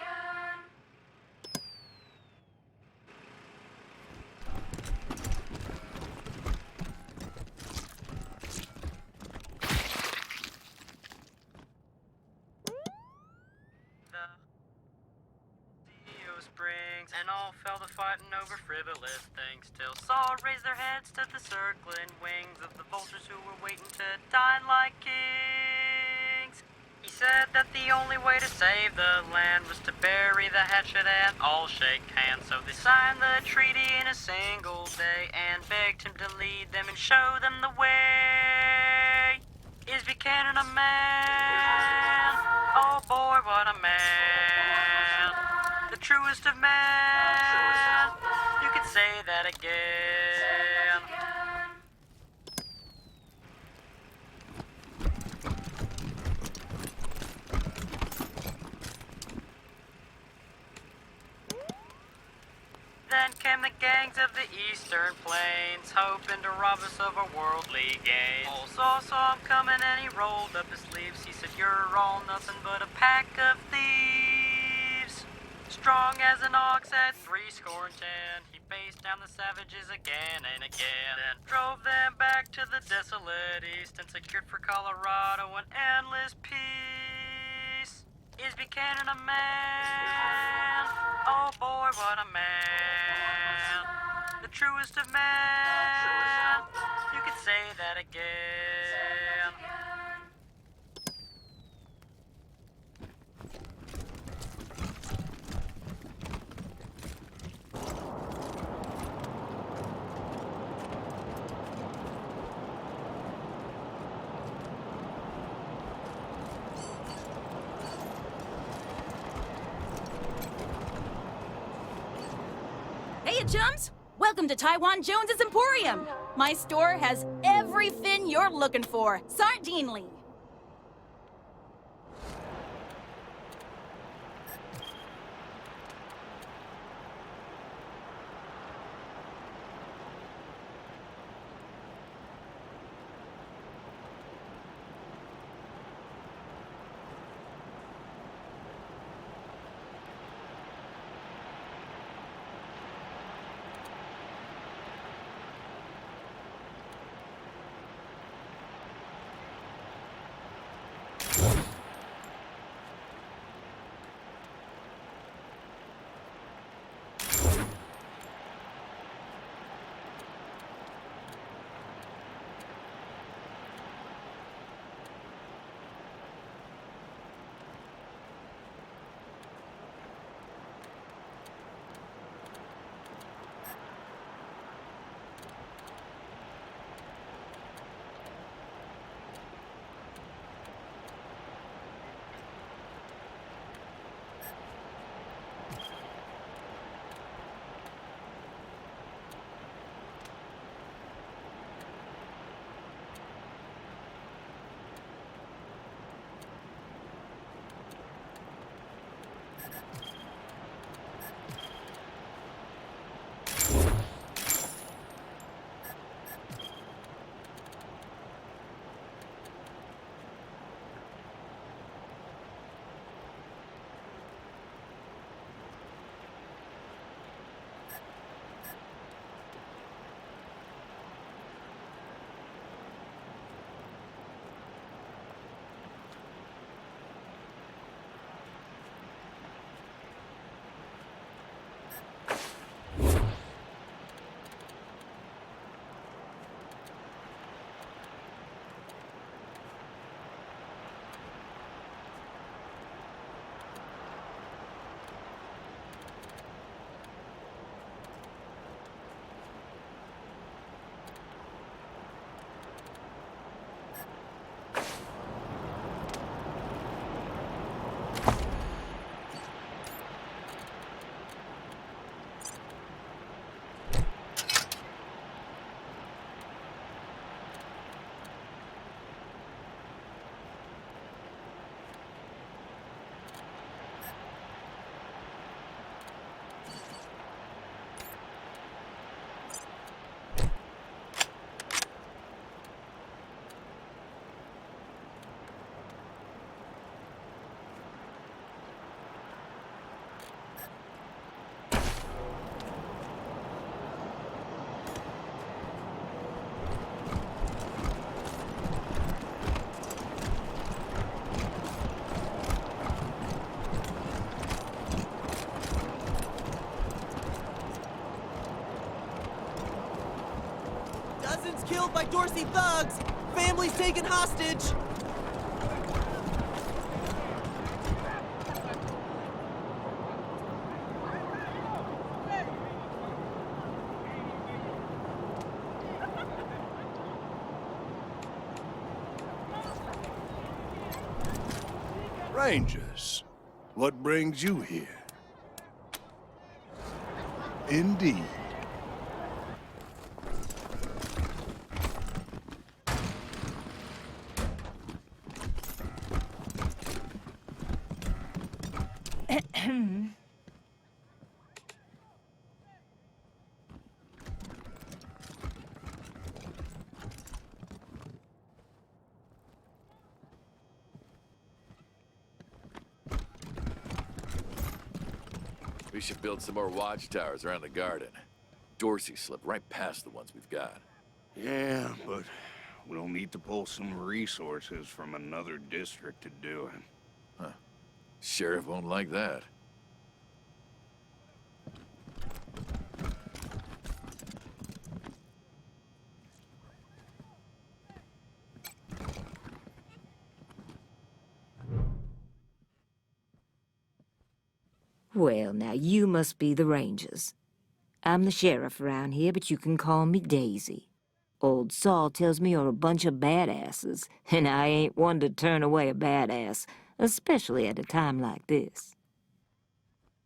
springs, and all fell to fighting over frivolous things, till saw raise their heads to the circling wings of the vultures who were waiting to dine like kings. He said that the only way to save the land was to bury the hatchet and all shake hands. So they signed the treaty in a single day and begged him to lead them and show them the way. Is Buchanan a man? Oh boy, what a man. The truest of men. You could say that again. Then came the gangs of the eastern plains, hoping to rob us of our worldly gains. Old Saul saw him coming and he rolled up his sleeves. He said, "You're all nothing but a pack of thieves." Strong as an ox at 70, he faced down the savages again and again, then drove them back to the desolate east and secured for Colorado an endless peace. Is Buchanan a man? Oh boy, what a man. The truest of men. You could say that again. Hey, chums! Welcome to Taiwan Jones's Emporium. My store has every fin you're looking for, sardinely. killed by Dorsey thugs! Families taken hostage! Rangers, what brings you here? Indeed. We should build some more watchtowers around the garden. Dorsey slipped right past the ones we've got. Yeah, but we'll need to pull some resources from another district to do it. Huh. Sheriff won't like that. Well, now you must be the Rangers. I'm the sheriff around here, but you can call me Daisy. Old Saul tells me you're a bunch of badasses, and I ain't one to turn away a badass, especially at a time like this.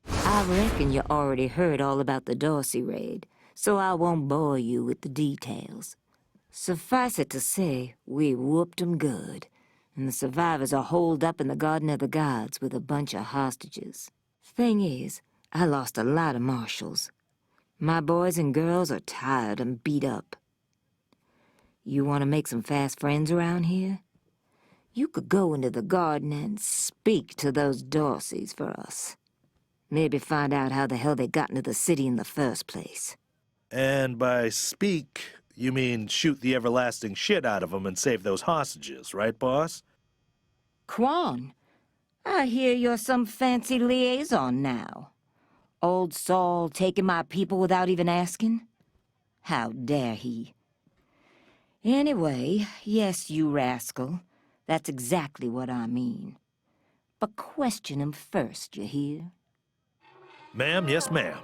I reckon you already heard all about the Dorsey raid, so I won't bore you with the details. Suffice it to say, we whooped 'em good, and the survivors are holed up in the Garden of the Gods with a bunch of hostages. Thing is, I lost a lot of marshals. My boys and girls are tired and beat up. You want to make some fast friends around here? You could go into the garden and speak to those Dorseys for us. Maybe find out how the hell they got into the city in the first place. And by speak, you mean shoot the everlasting shit out of them and save those hostages, right, boss? Quan, I hear you're some fancy liaison now. Old Saul taking my people without even asking? How dare he? Anyway, yes, you rascal. That's exactly what I mean. But question him first, you hear? Ma'am, yes, ma'am.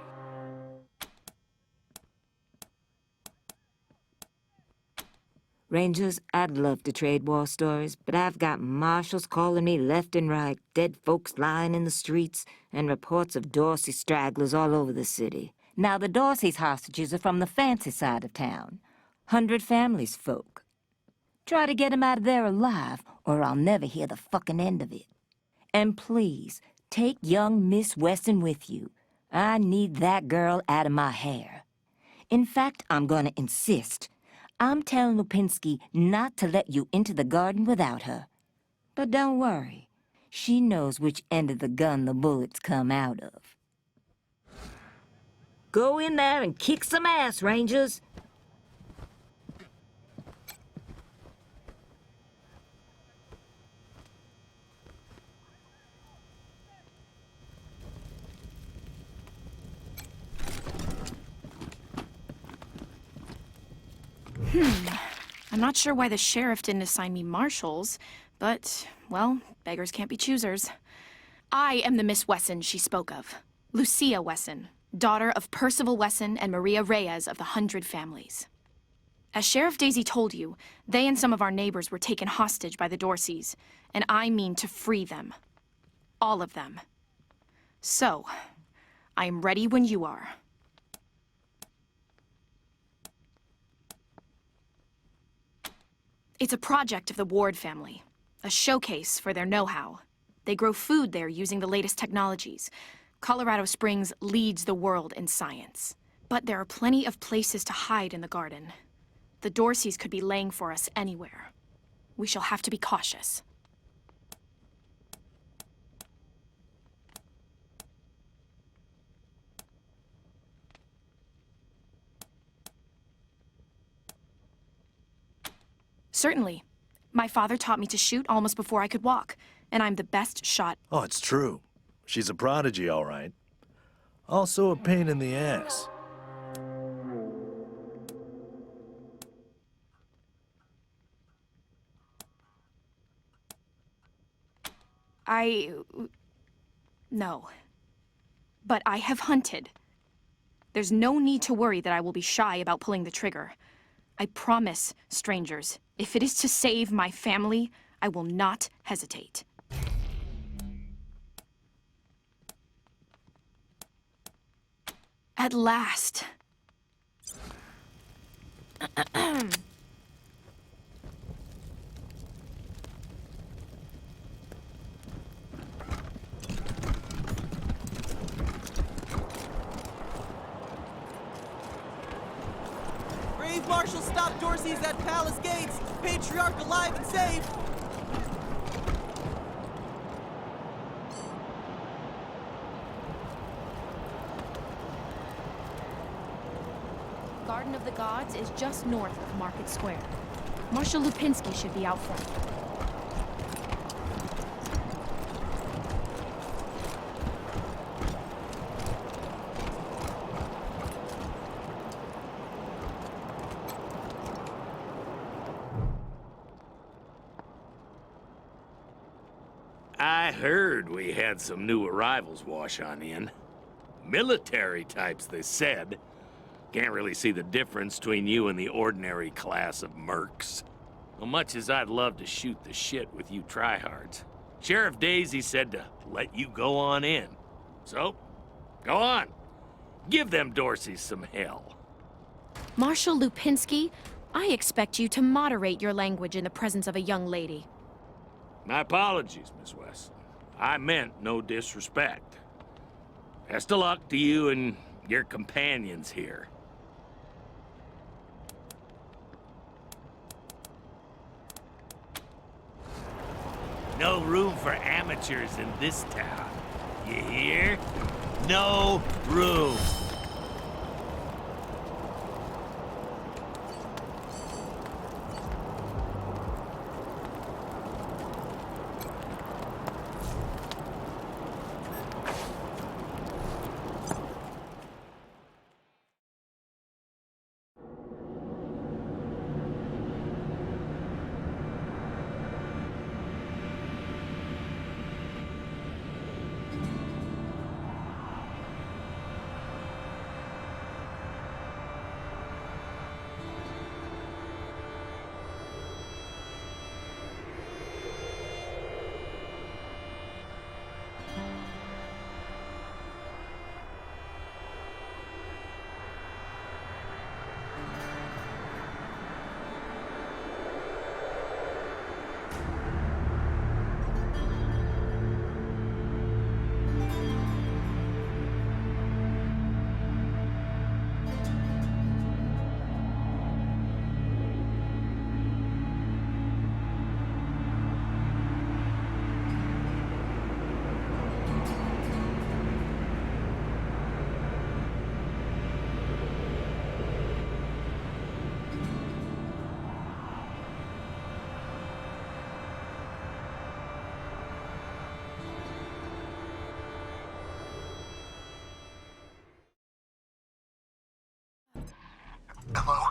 Rangers, I'd love to trade war stories, but I've got marshals calling me left and right, dead folks lying in the streets, and reports of Dorsey stragglers all over the city. Now, the Dorsey's hostages are from the fancy side of town. 100 families folk. Try to get 'em out of there alive, or I'll never hear the fucking end of it. And please, take young Miss Weston with you. I need that girl out of my hair. In fact, I'm gonna insist. I'm telling Lupinski not to let you into the garden without her. But don't worry. She knows which end of the gun the bullets come out of. Go in there and kick some ass, Rangers. I'm not sure why the sheriff didn't assign me marshals, but, well, beggars can't be choosers. I am the Miss Wesson she spoke of. Lucia Wesson, daughter of Percival Wesson and Maria Reyes of the 100 Families. As Sheriff Daisy told you, they and some of our neighbors were taken hostage by the Dorseys, and I mean to free them. All of them. So, I am ready when you are. It's a project of the Ward family, a showcase for their know-how. They grow food there using the latest technologies. Colorado Springs leads the world in science. But there are plenty of places to hide in the garden. The Dorseys could be laying for us anywhere. We shall have to be cautious. Certainly. My father taught me to shoot almost before I could walk, and I'm the best shot. Oh, it's true. She's a prodigy, all right. Also a pain in the ass. No. But I have hunted. There's no need to worry that I will be shy about pulling the trigger. I promise, strangers, if it is to save my family, I will not hesitate. At last. Brave Marshal stopped Dorsey's at Palace Gates. Patriarch alive and safe. Garden of the Gods is just north of Market Square. Marshal Lupinski should be out front. I heard we had some new arrivals wash on in. Military types, they said. Can't really see the difference between you and the ordinary class of mercs. As much as I'd love to shoot the shit with you tryhards, Sheriff Daisy said to let you go on in. So, go on. Give them Dorseys some hell. Marshal Lupinski, I expect you to moderate your language in the presence of a young lady. My apologies, Miss Weston. I meant no disrespect. Best of luck to you and your companions here. No room for amateurs in this town. You hear? No room. Hello?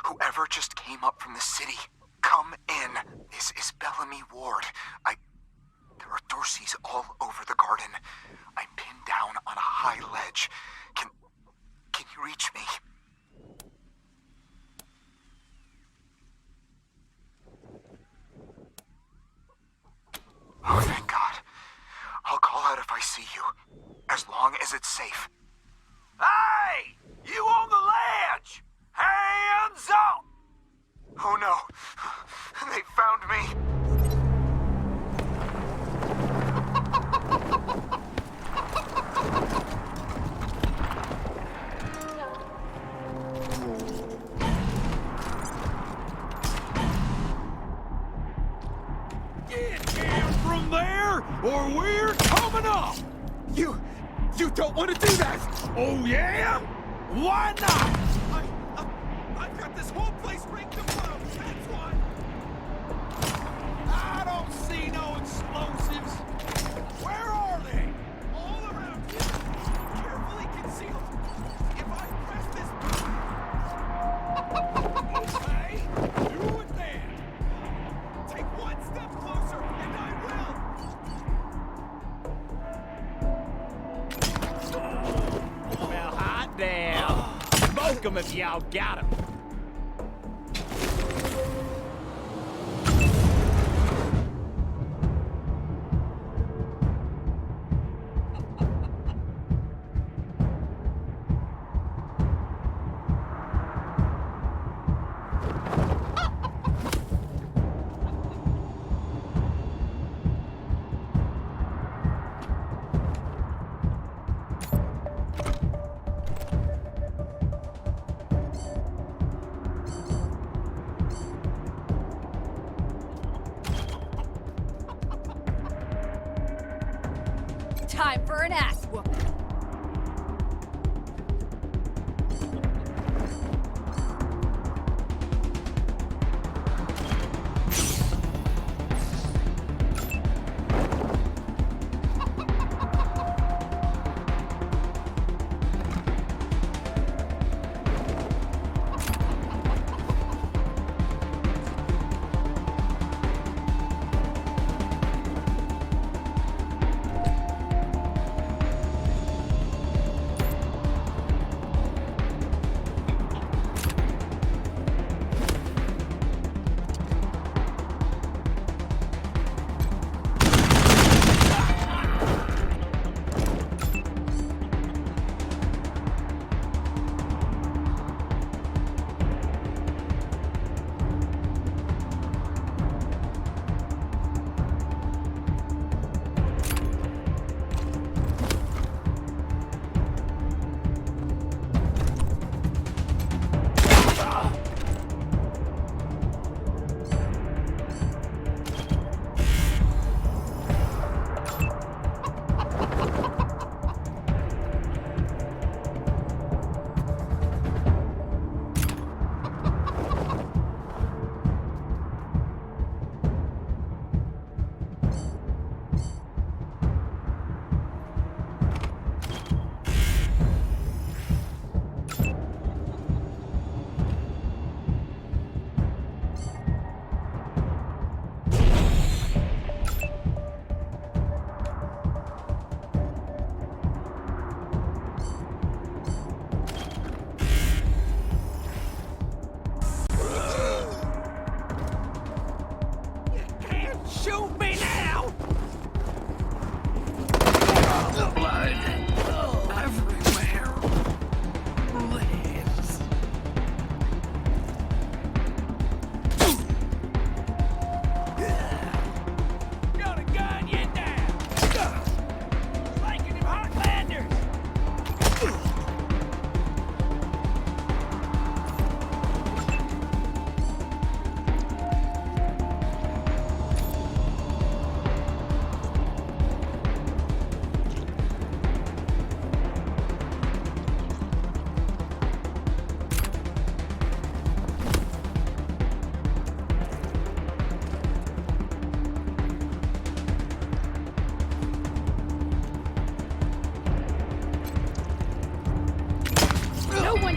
Whoever just came up from the city, come in. This is Bellamy Ward. There are Dorseys all over the garden. I'm pinned down on a high ledge. Can you reach me? Oh, thank God. I'll call out if I see you, as long as it's safe. Hey! You on the ledge! Hands up! Oh no, they found me. Get down from there, or we're coming up! You don't want to do that! Oh yeah? Why not? I've got this whole place rigged to blow, that's why! I don't see no explosives. Where are they? All around you, carefully concealed. If I press this button... Okay, do it then. Take one step closer, and I will! Ask him if y'all got him. Time for an ass whooping.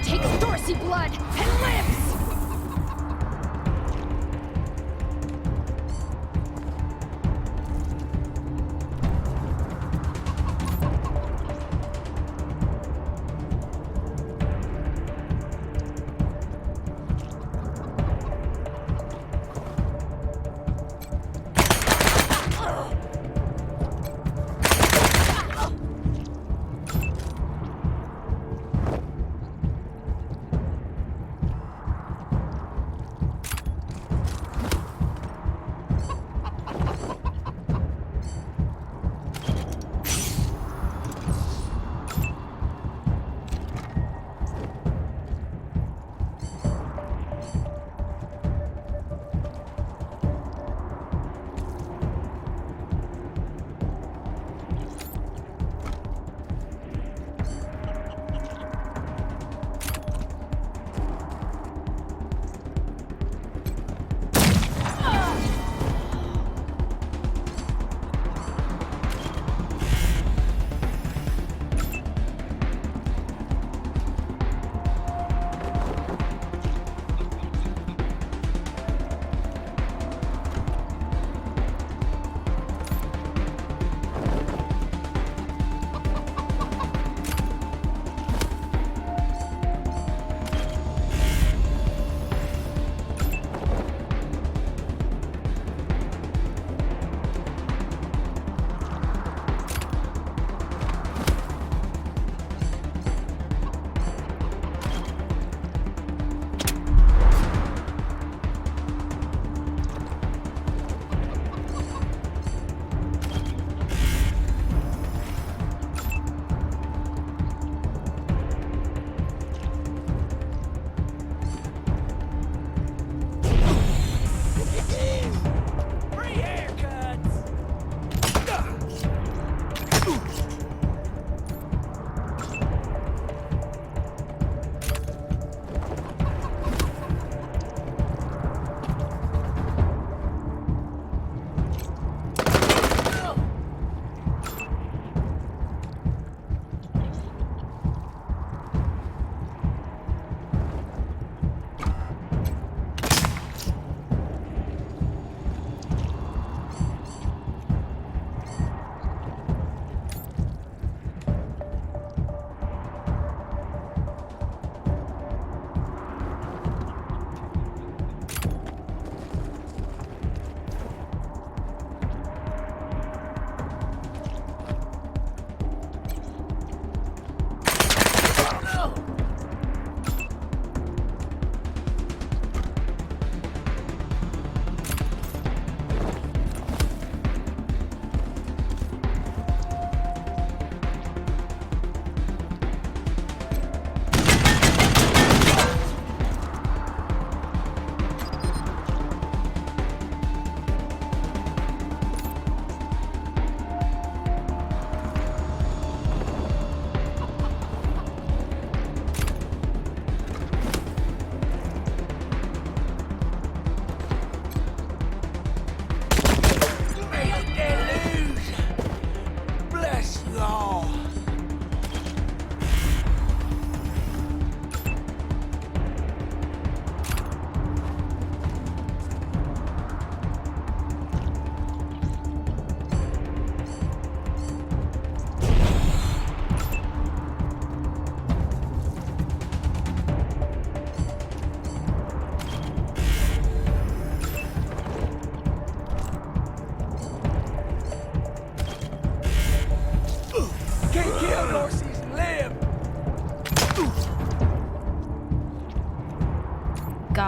Takes Dorsey blood and lives!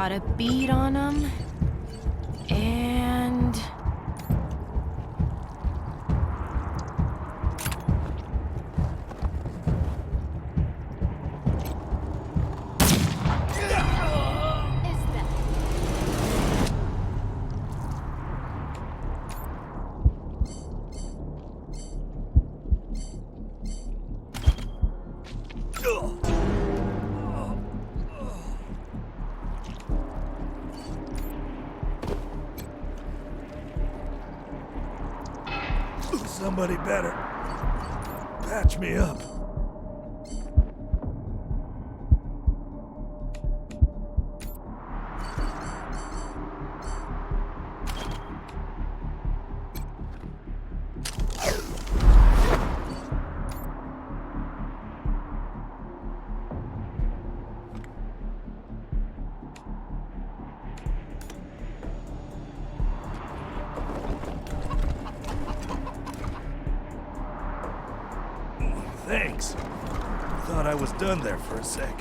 Got a bead on them. And... Somebody better patch me up. Thanks. Thought I was done there for a sec.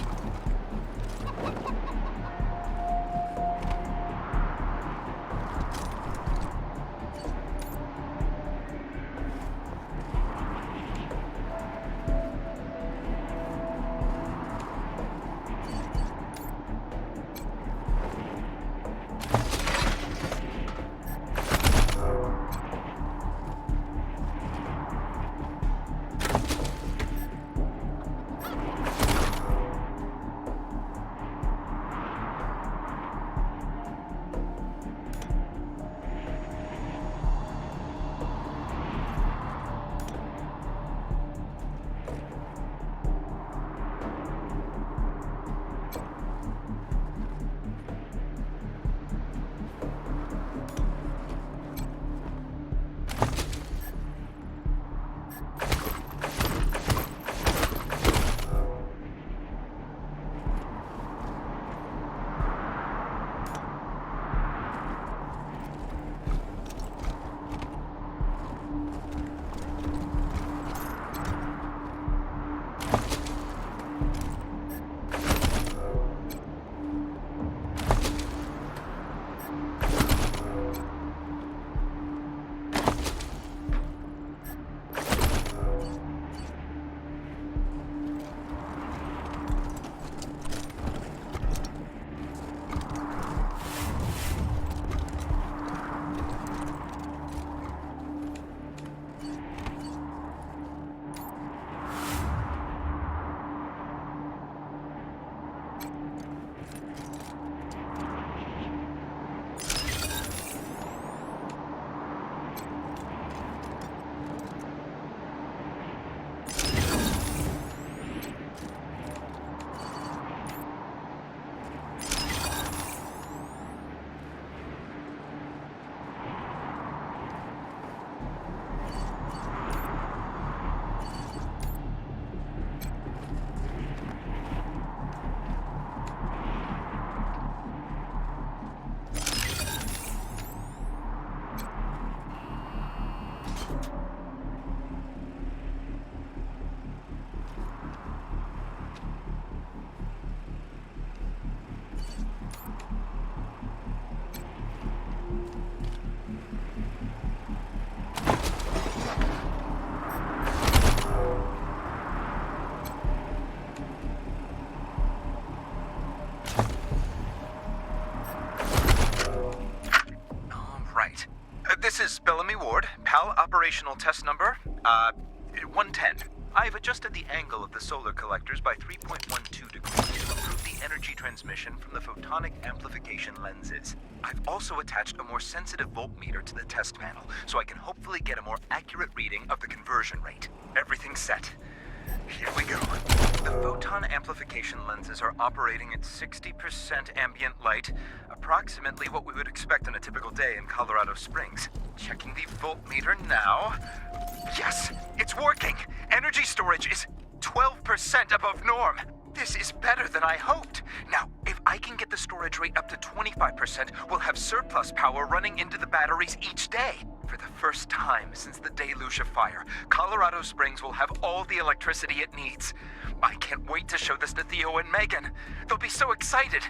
This is Bellamy Ward, PAL operational test number, 110. I've adjusted the angle of the solar collectors by 3.12 degrees to improve the energy transmission from the photonic amplification lenses. I've also attached a more sensitive voltmeter to the test panel, so I can hopefully get a more accurate reading of the conversion rate. Everything's set. Here we go. The photon amplification lenses are operating at 60% ambient light, approximately what we would expect on a typical day in Colorado Springs. Checking the voltmeter now. Yes, it's working! Energy storage is 12% above norm. This is better than I hoped. Now, if I can get the storage rate up to 25%, we'll have surplus power running into the batteries each day. For the first time since the deluge of fire, Colorado Springs will have all the electricity it needs. I can't wait to show this to Theo and Megan. They'll be so excited.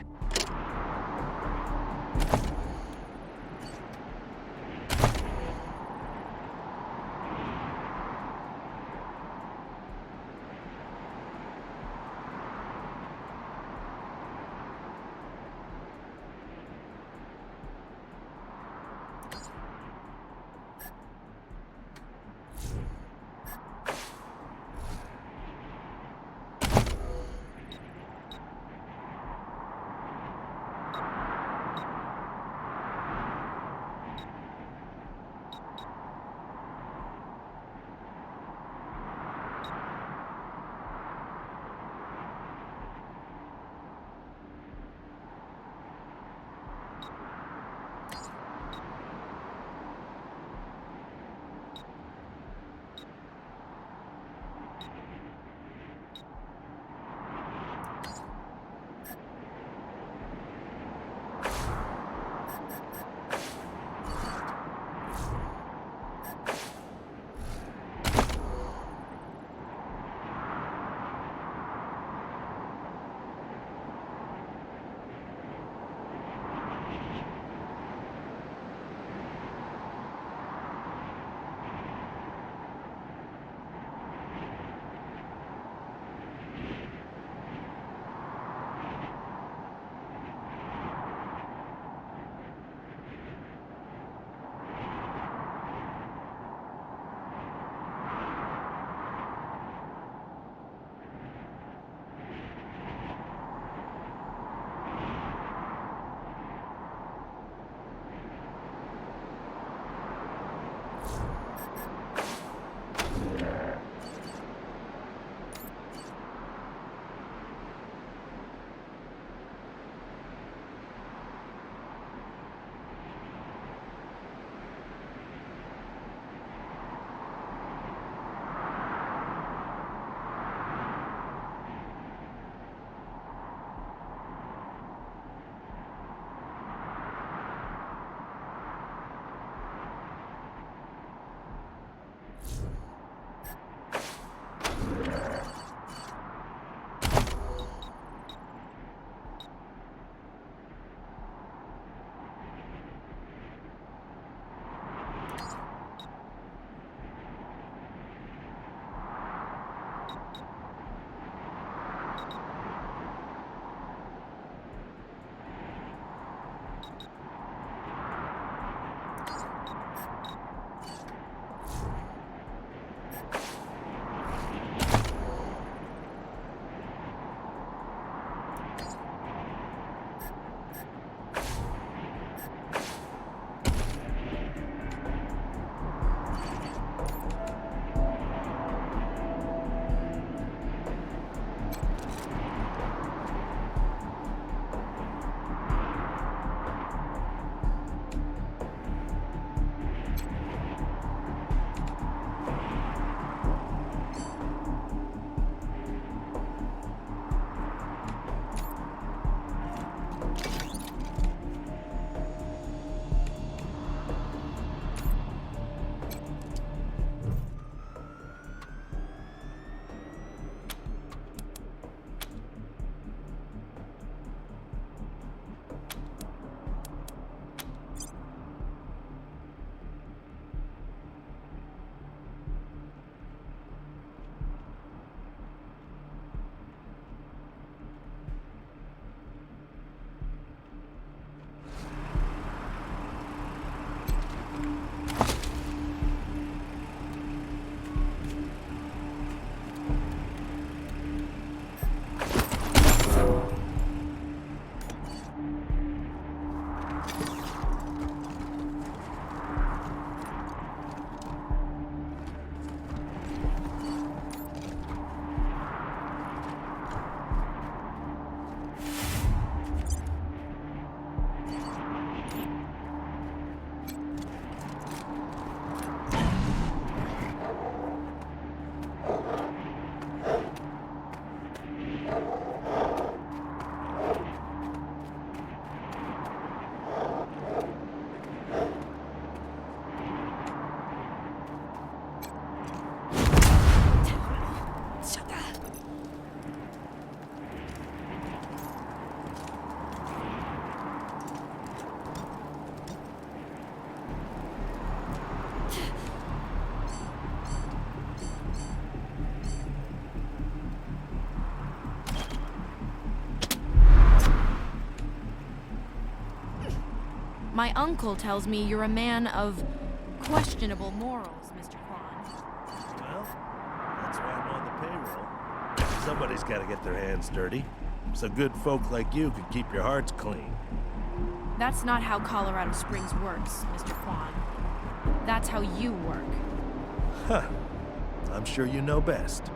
My uncle tells me you're a man of questionable morals, Mr. Kwan. Well, that's why I'm on the payroll. Somebody's got to get their hands dirty, so good folk like you can keep your hearts clean. That's not how Colorado Springs works, Mr. Kwan. That's how you work. Huh. I'm sure you know best.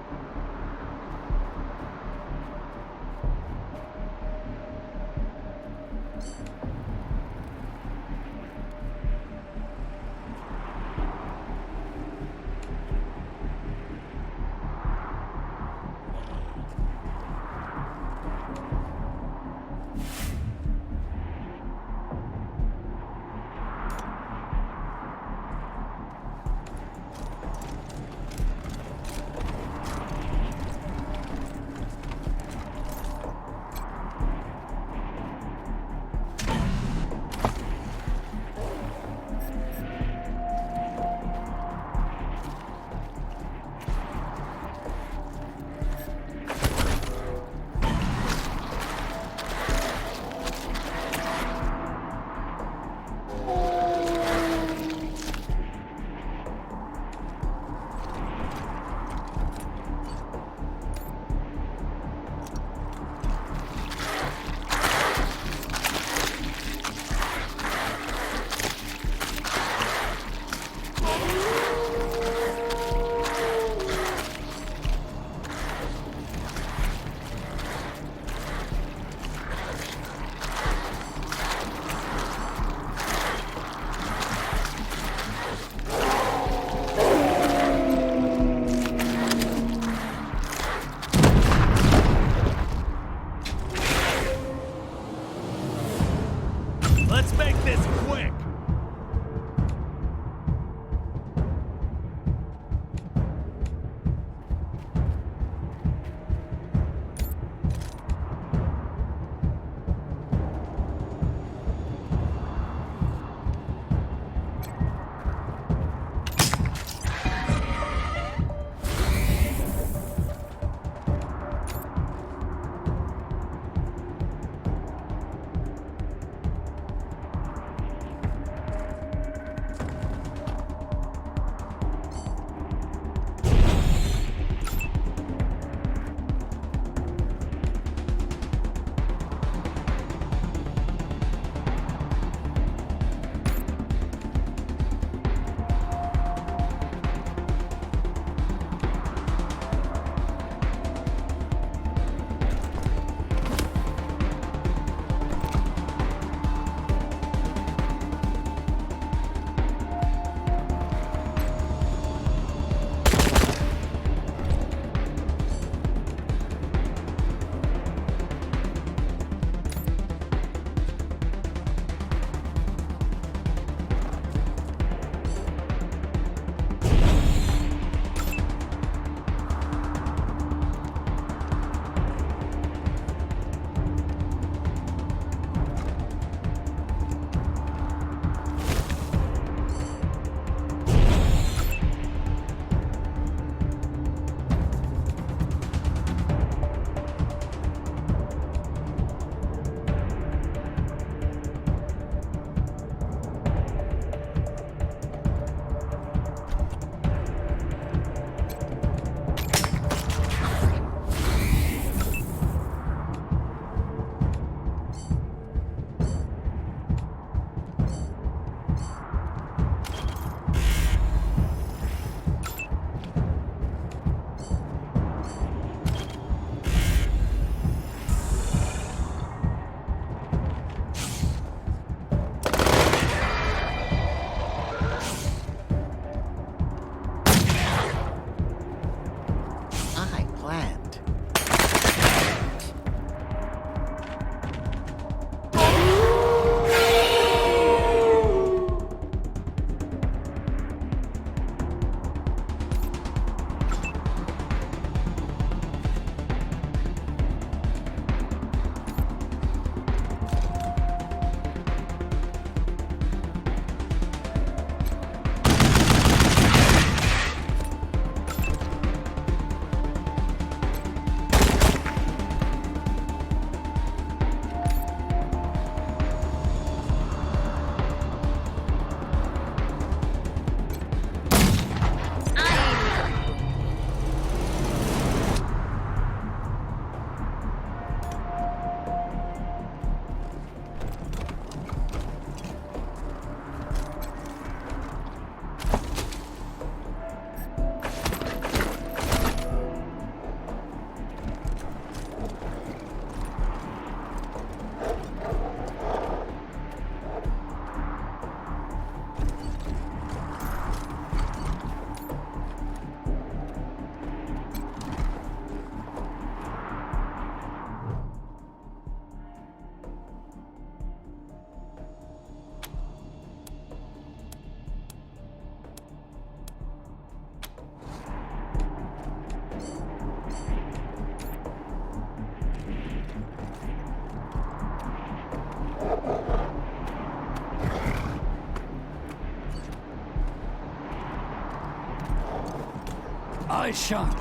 Nice shot.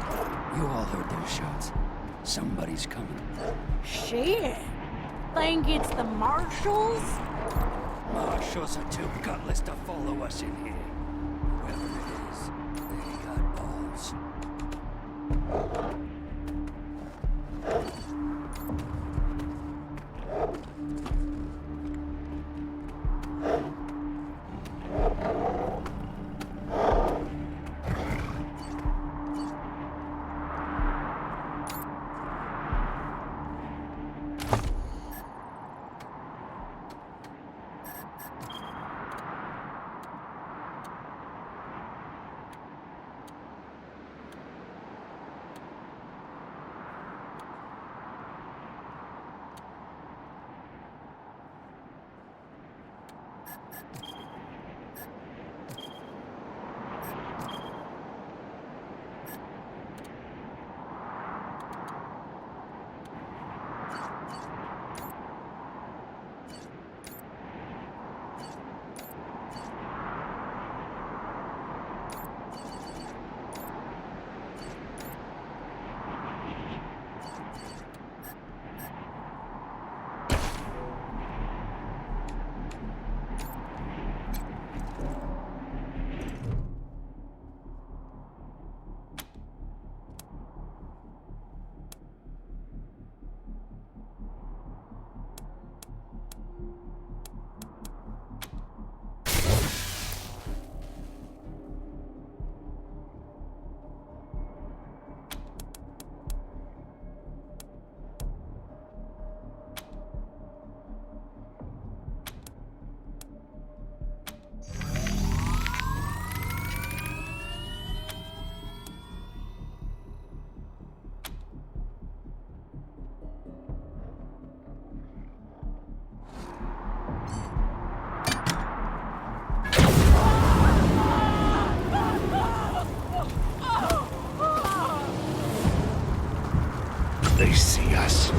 You all heard those shots. Somebody's coming. Shit. Think it's the Marshals? Marshals are too gutless to follow us in here. Whoever it is, they got balls. They see us.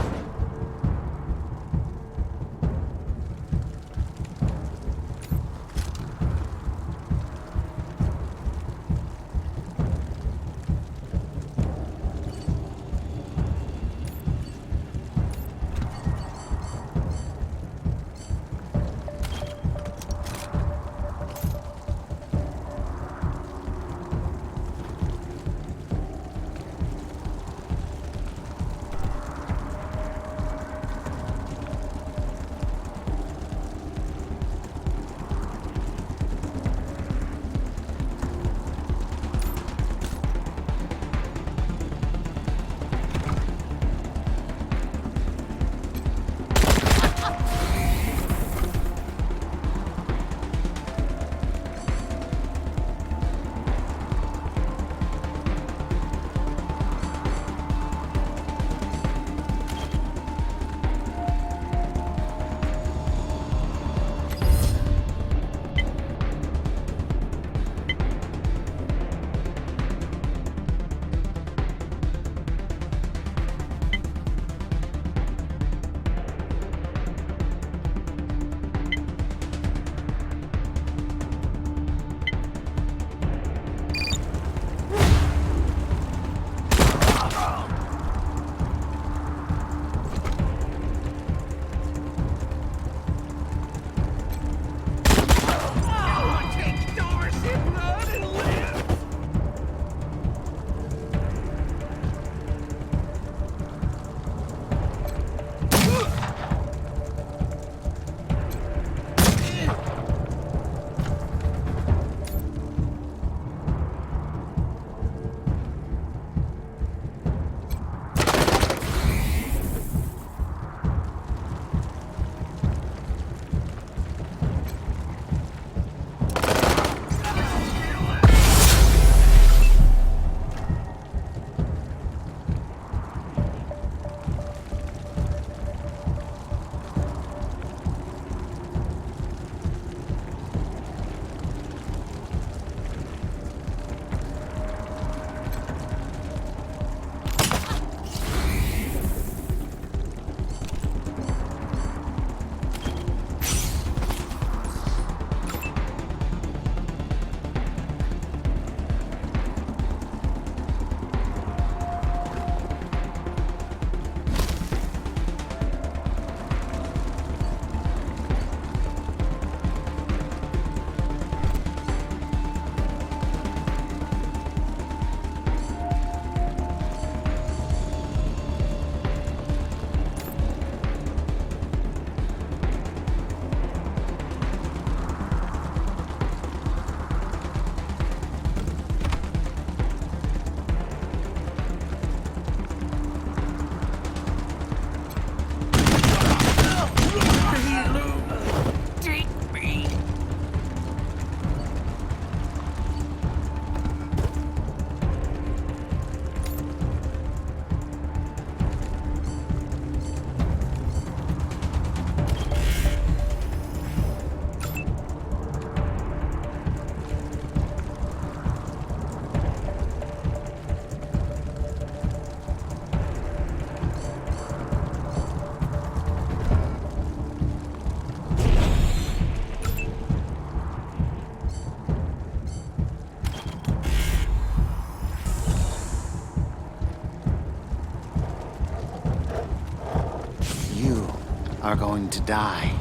are going to die.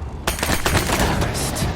Embarrassed.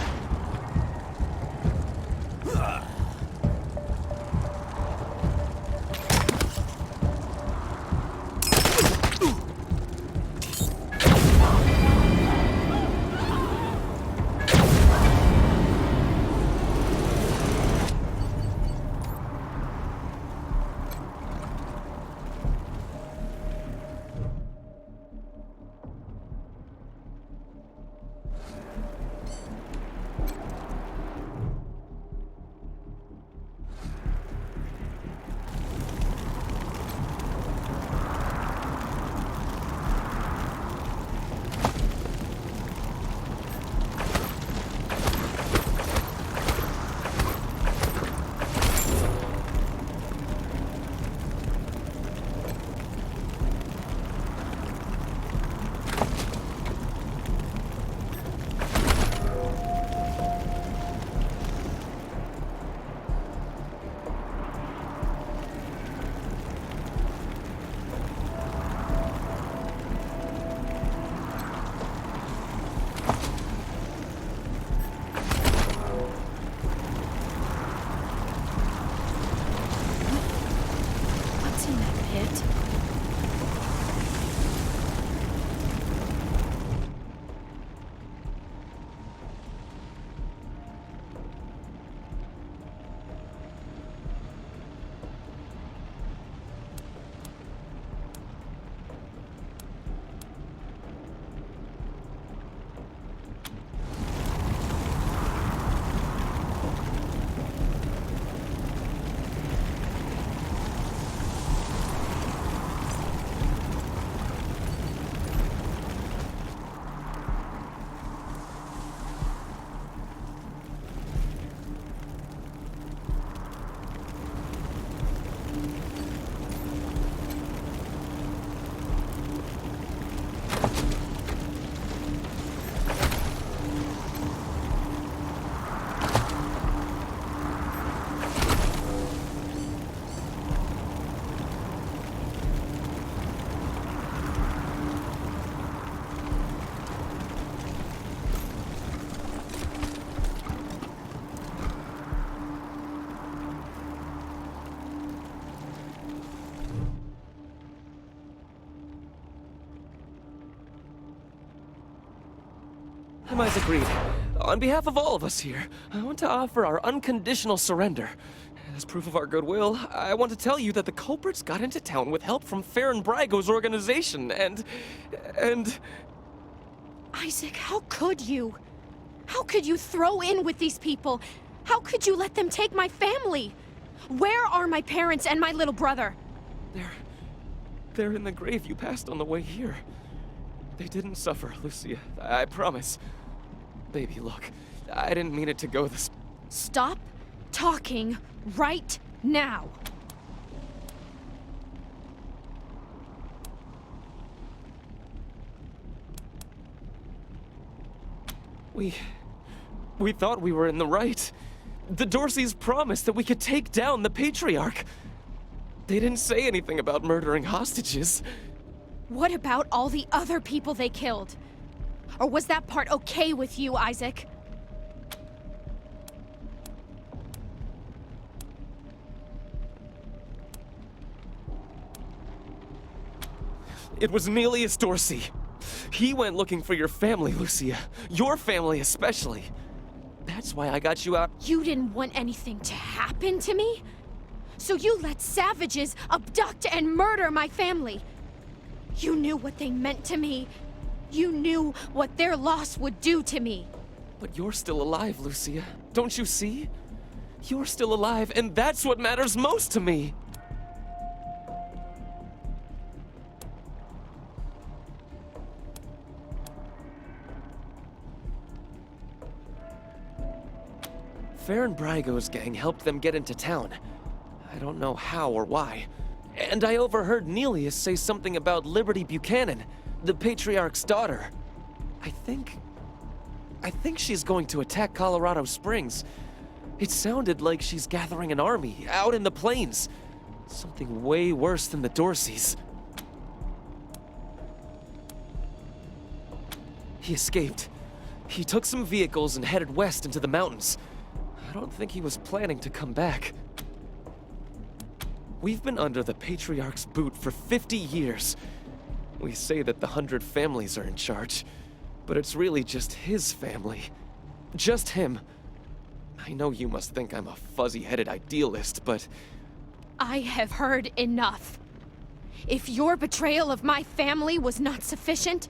I'm Isaac Reed. On behalf of all of us here, I want to offer our unconditional surrender. As proof of our goodwill, I want to tell you that the culprits got into town with help from Farron Brago's organization, and... Isaac, how could you? How could you throw in with these people? How could you let them take my family? Where are my parents and my little brother? They're in the grave you passed on the way here. They didn't suffer, Lucia. I promise. Baby, look, I didn't mean it to go this... Stop talking right now. We thought we were in the right. The Dorseys promised that we could take down the Patriarch. They didn't say anything about murdering hostages. What about all the other people they killed? Or was that part okay with you, Isaac? It was Nelius Dorsey. He went looking for your family, Lucia. Your family especially. That's why I got you out. You didn't want anything to happen to me? So you let savages abduct and murder my family. You knew what they meant to me. You knew what their loss would do to me. But you're still alive, Lucia. Don't you see? You're still alive, and that's what matters most to me. Farron Brago's gang helped them get into town. I don't know how or why. And I overheard Nelius say something about Liberty Buchanan, the Patriarch's daughter. I think she's going to attack Colorado Springs. It sounded like she's gathering an army out in the plains. Something way worse than the Dorseys. He escaped. He took some vehicles and headed west into the mountains. I don't think he was planning to come back. We've been under the Patriarch's boot for 50 years. We say that the 100 families are in charge, but it's really just his family. Just him. I know you must think I'm a fuzzy-headed idealist, but... I have heard enough. If your betrayal of my family was not sufficient,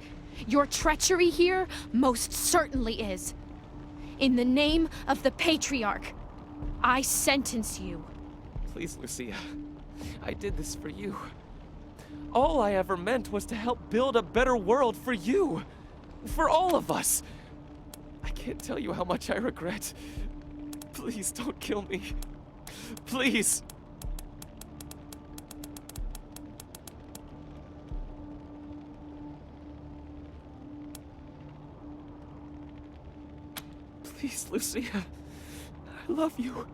your treachery here most certainly is. In the name of the Patriarch, I sentence you. Please, Lucia. I did this for you. All I ever meant was to help build a better world for you. For all of us. I can't tell you how much I regret. Please don't kill me. Please. Please, Lucia. I love you.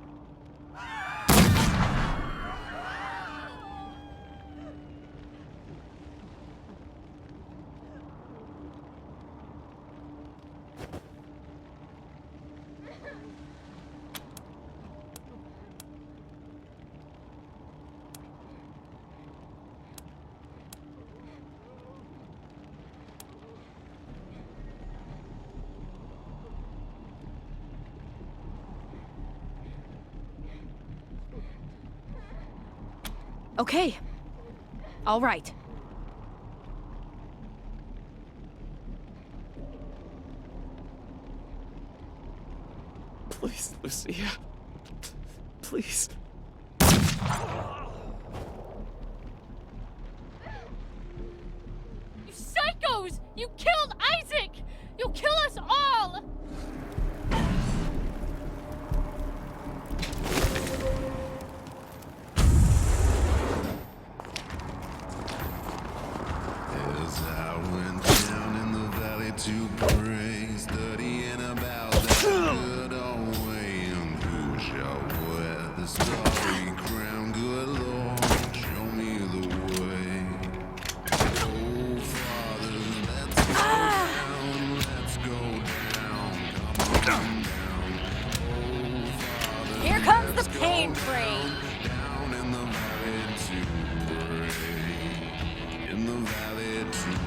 Okay. All right. Please, Lucia. Please. You psychos! You killed Isaac! You'll kill us all! As I went down in the valley to pray, studying about that good old way, and who shall wear the starry crown? Good Lord, show me the way. Oh, Father, let's go down, let's go down, come on down. Oh, Father, Here comes the pain train! down in the valley to pray, in the valley to pray.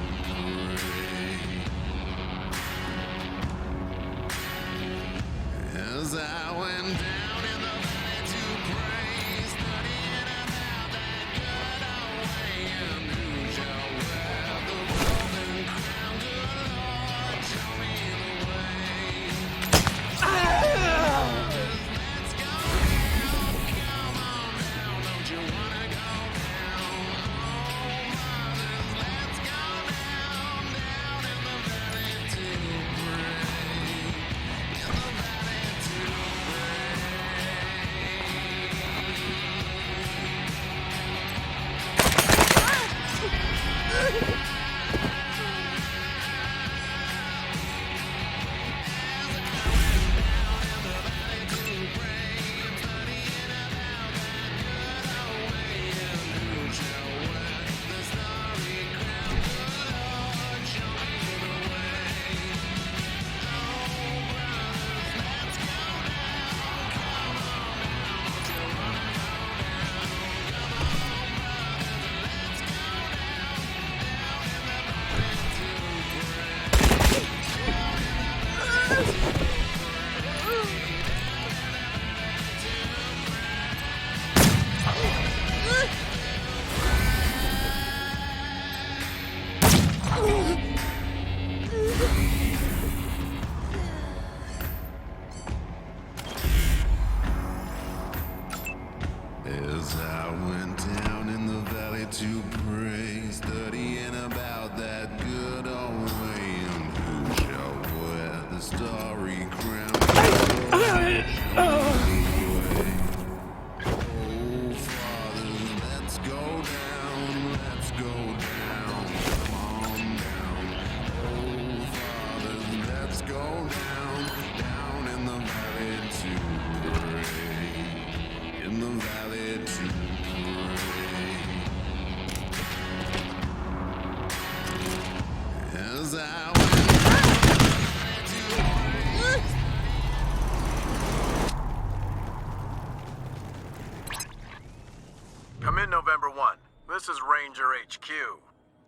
Ranger HQ.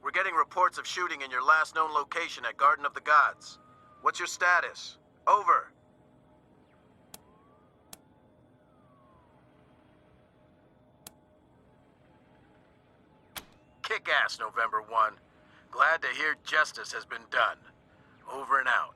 We're getting reports of shooting in your last known location at Garden of the Gods. What's your status? Over. Kick-ass, November 1. Glad to hear justice has been done. Over and out.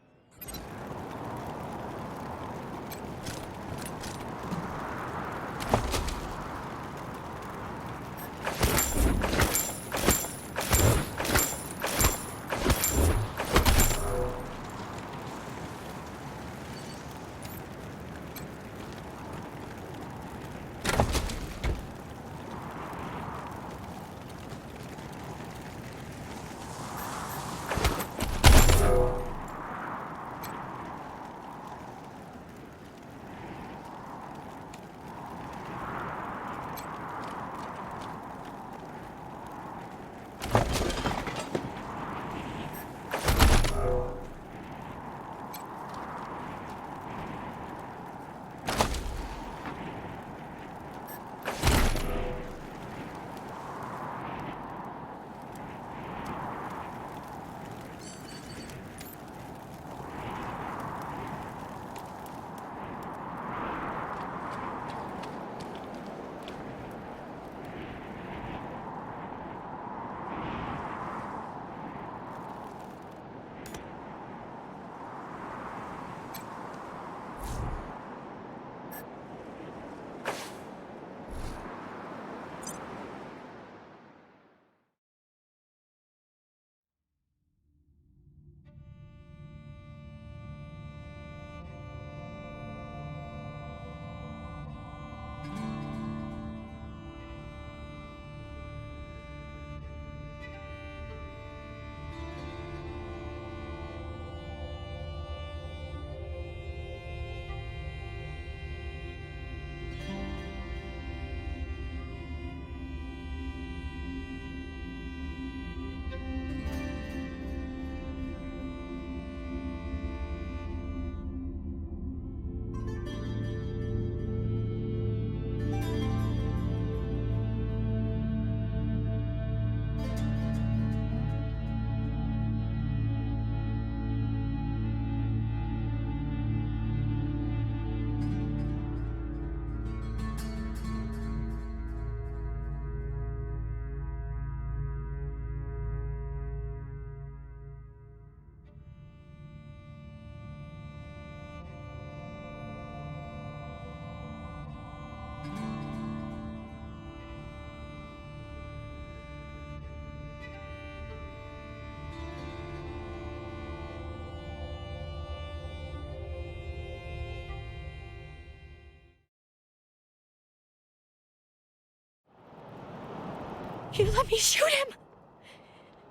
You let me shoot him!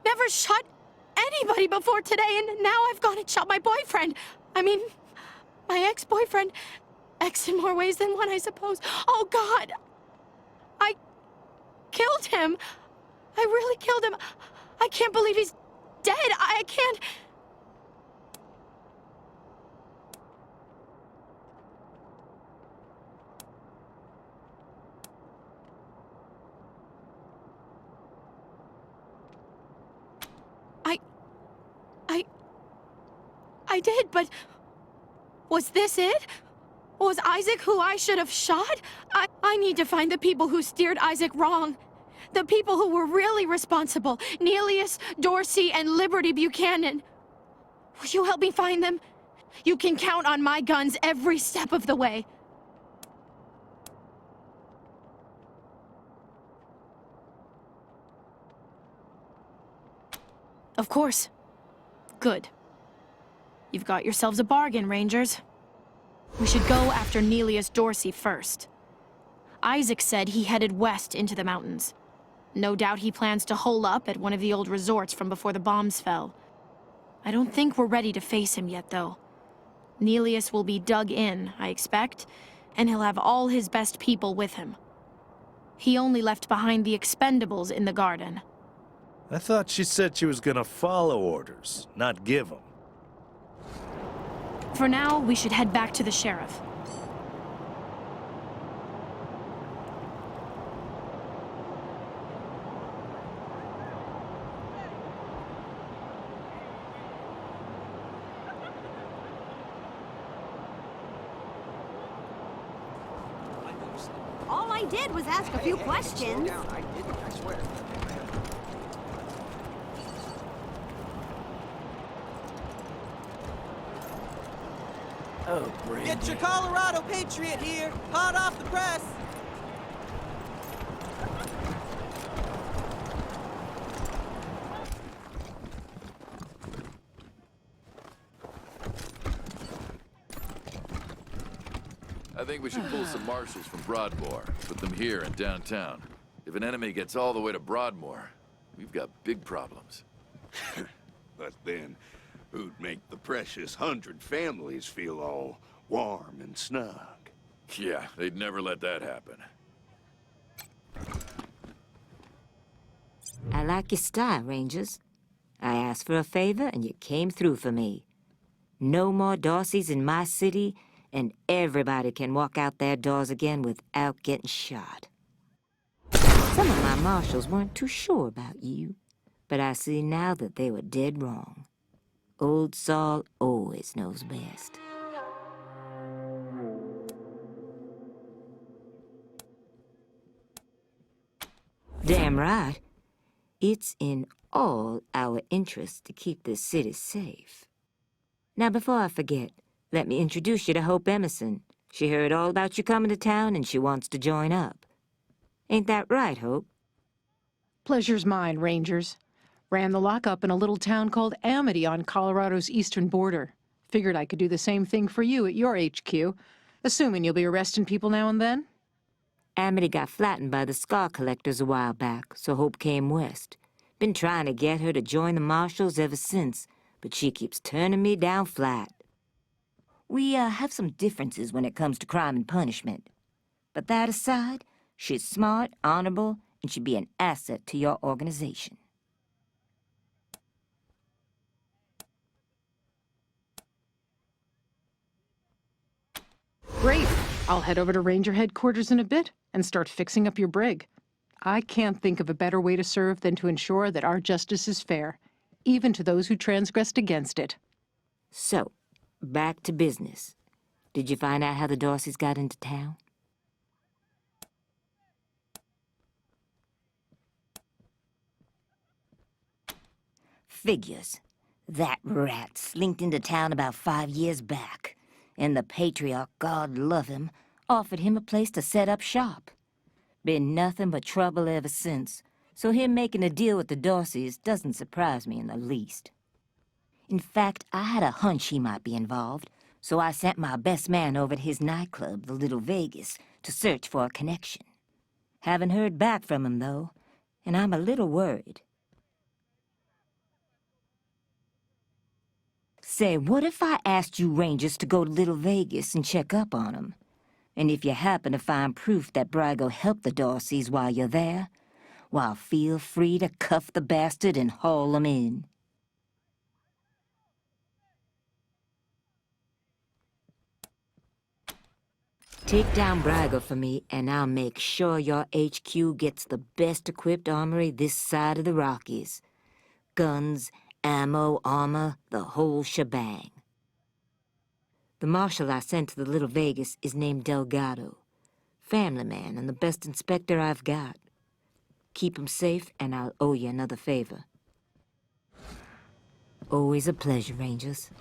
Never shot anybody before today, and now I've gone and shot my boyfriend. I mean, my ex-boyfriend. Ex in more ways than one, I suppose. Oh, God! I killed him. I really killed him. I can't believe he's dead. I can't... I did, but was this it? Was Isaac who I should have shot? I need to find the people who steered Isaac wrong. The people who were really responsible. Neelius, Dorsey, and Liberty Buchanan. Will you help me find them? You can count on my guns every step of the way. Of course. Good. You've got yourselves a bargain, Rangers. We should go after Neelius Dorsey first. Isaac said he headed west into the mountains. No doubt he plans to hole up at one of the old resorts from before the bombs fell. I don't think we're ready to face him yet, though. Neelius will be dug in, I expect, and he'll have all his best people with him. He only left behind the expendables in the garden. I thought she said she was gonna follow orders, not give them. For now, we should head back to the sheriff. I did was ask a few questions. Slow down. I didn't, I swear. Oh, Brandy. Get your Colorado Patriot here, hot off the press. I think we should pull some marshals from Broadmoor, put them here in downtown. If an enemy gets all the way to Broadmoor, we've got big problems. But then, who'd make the precious 100 families feel all warm and snug? Yeah, they'd never let that happen. I like your style, Rangers. I asked for a favor and you came through for me. No more Darcys in my city, and everybody can walk out their doors again without getting shot. Some of my marshals weren't too sure about you, but I see now that they were dead wrong. Old Saul always knows best. Damn right. It's in all our interests to keep this city safe. Now, before I forget, let me introduce you to Hope Emerson. She heard all about you coming to town and she wants to join up. Ain't that right, Hope? Pleasure's mine, Rangers. Ran the lockup in a little town called Amity on Colorado's eastern border. Figured I could do the same thing for you at your HQ, assuming you'll be arresting people now and then. Amity got flattened by the scar collectors a while back, so Hope came west. Been trying to get her to join the marshals ever since, but she keeps turning me down flat. We have some differences when it comes to crime and punishment. But that aside, she's smart, honorable, and she'd be an asset to your organization. Great. I'll head over to Ranger headquarters in a bit and start fixing up your brig. I can't think of a better way to serve than to ensure that our justice is fair, even to those who transgressed against it. So, back to business. Did you find out how the Darcys got into town? Figures. That rat slinked into town about 5 years back, and the Patriarch, God love him, offered him a place to set up shop. Been nothing but trouble ever since, so him making a deal with the Darcys doesn't surprise me in the least. In fact, I had a hunch he might be involved, so I sent my best man over to his nightclub, the Little Vegas, to search for a connection. Haven't heard back from him, though, and I'm a little worried. Say, what if I asked you Rangers to go to Little Vegas and check up on him? And if you happen to find proof that Brygo helped the Darcys while you're there, well, feel free to cuff the bastard and haul him in. Take down Brygo for me, and I'll make sure your HQ gets the best-equipped armory this side of the Rockies. Guns, ammo, armor, the whole shebang. The marshal I sent to the Little Vegas is named Delgado. Family man and the best inspector I've got. Keep him safe, and I'll owe you another favor. Always a pleasure, Rangers.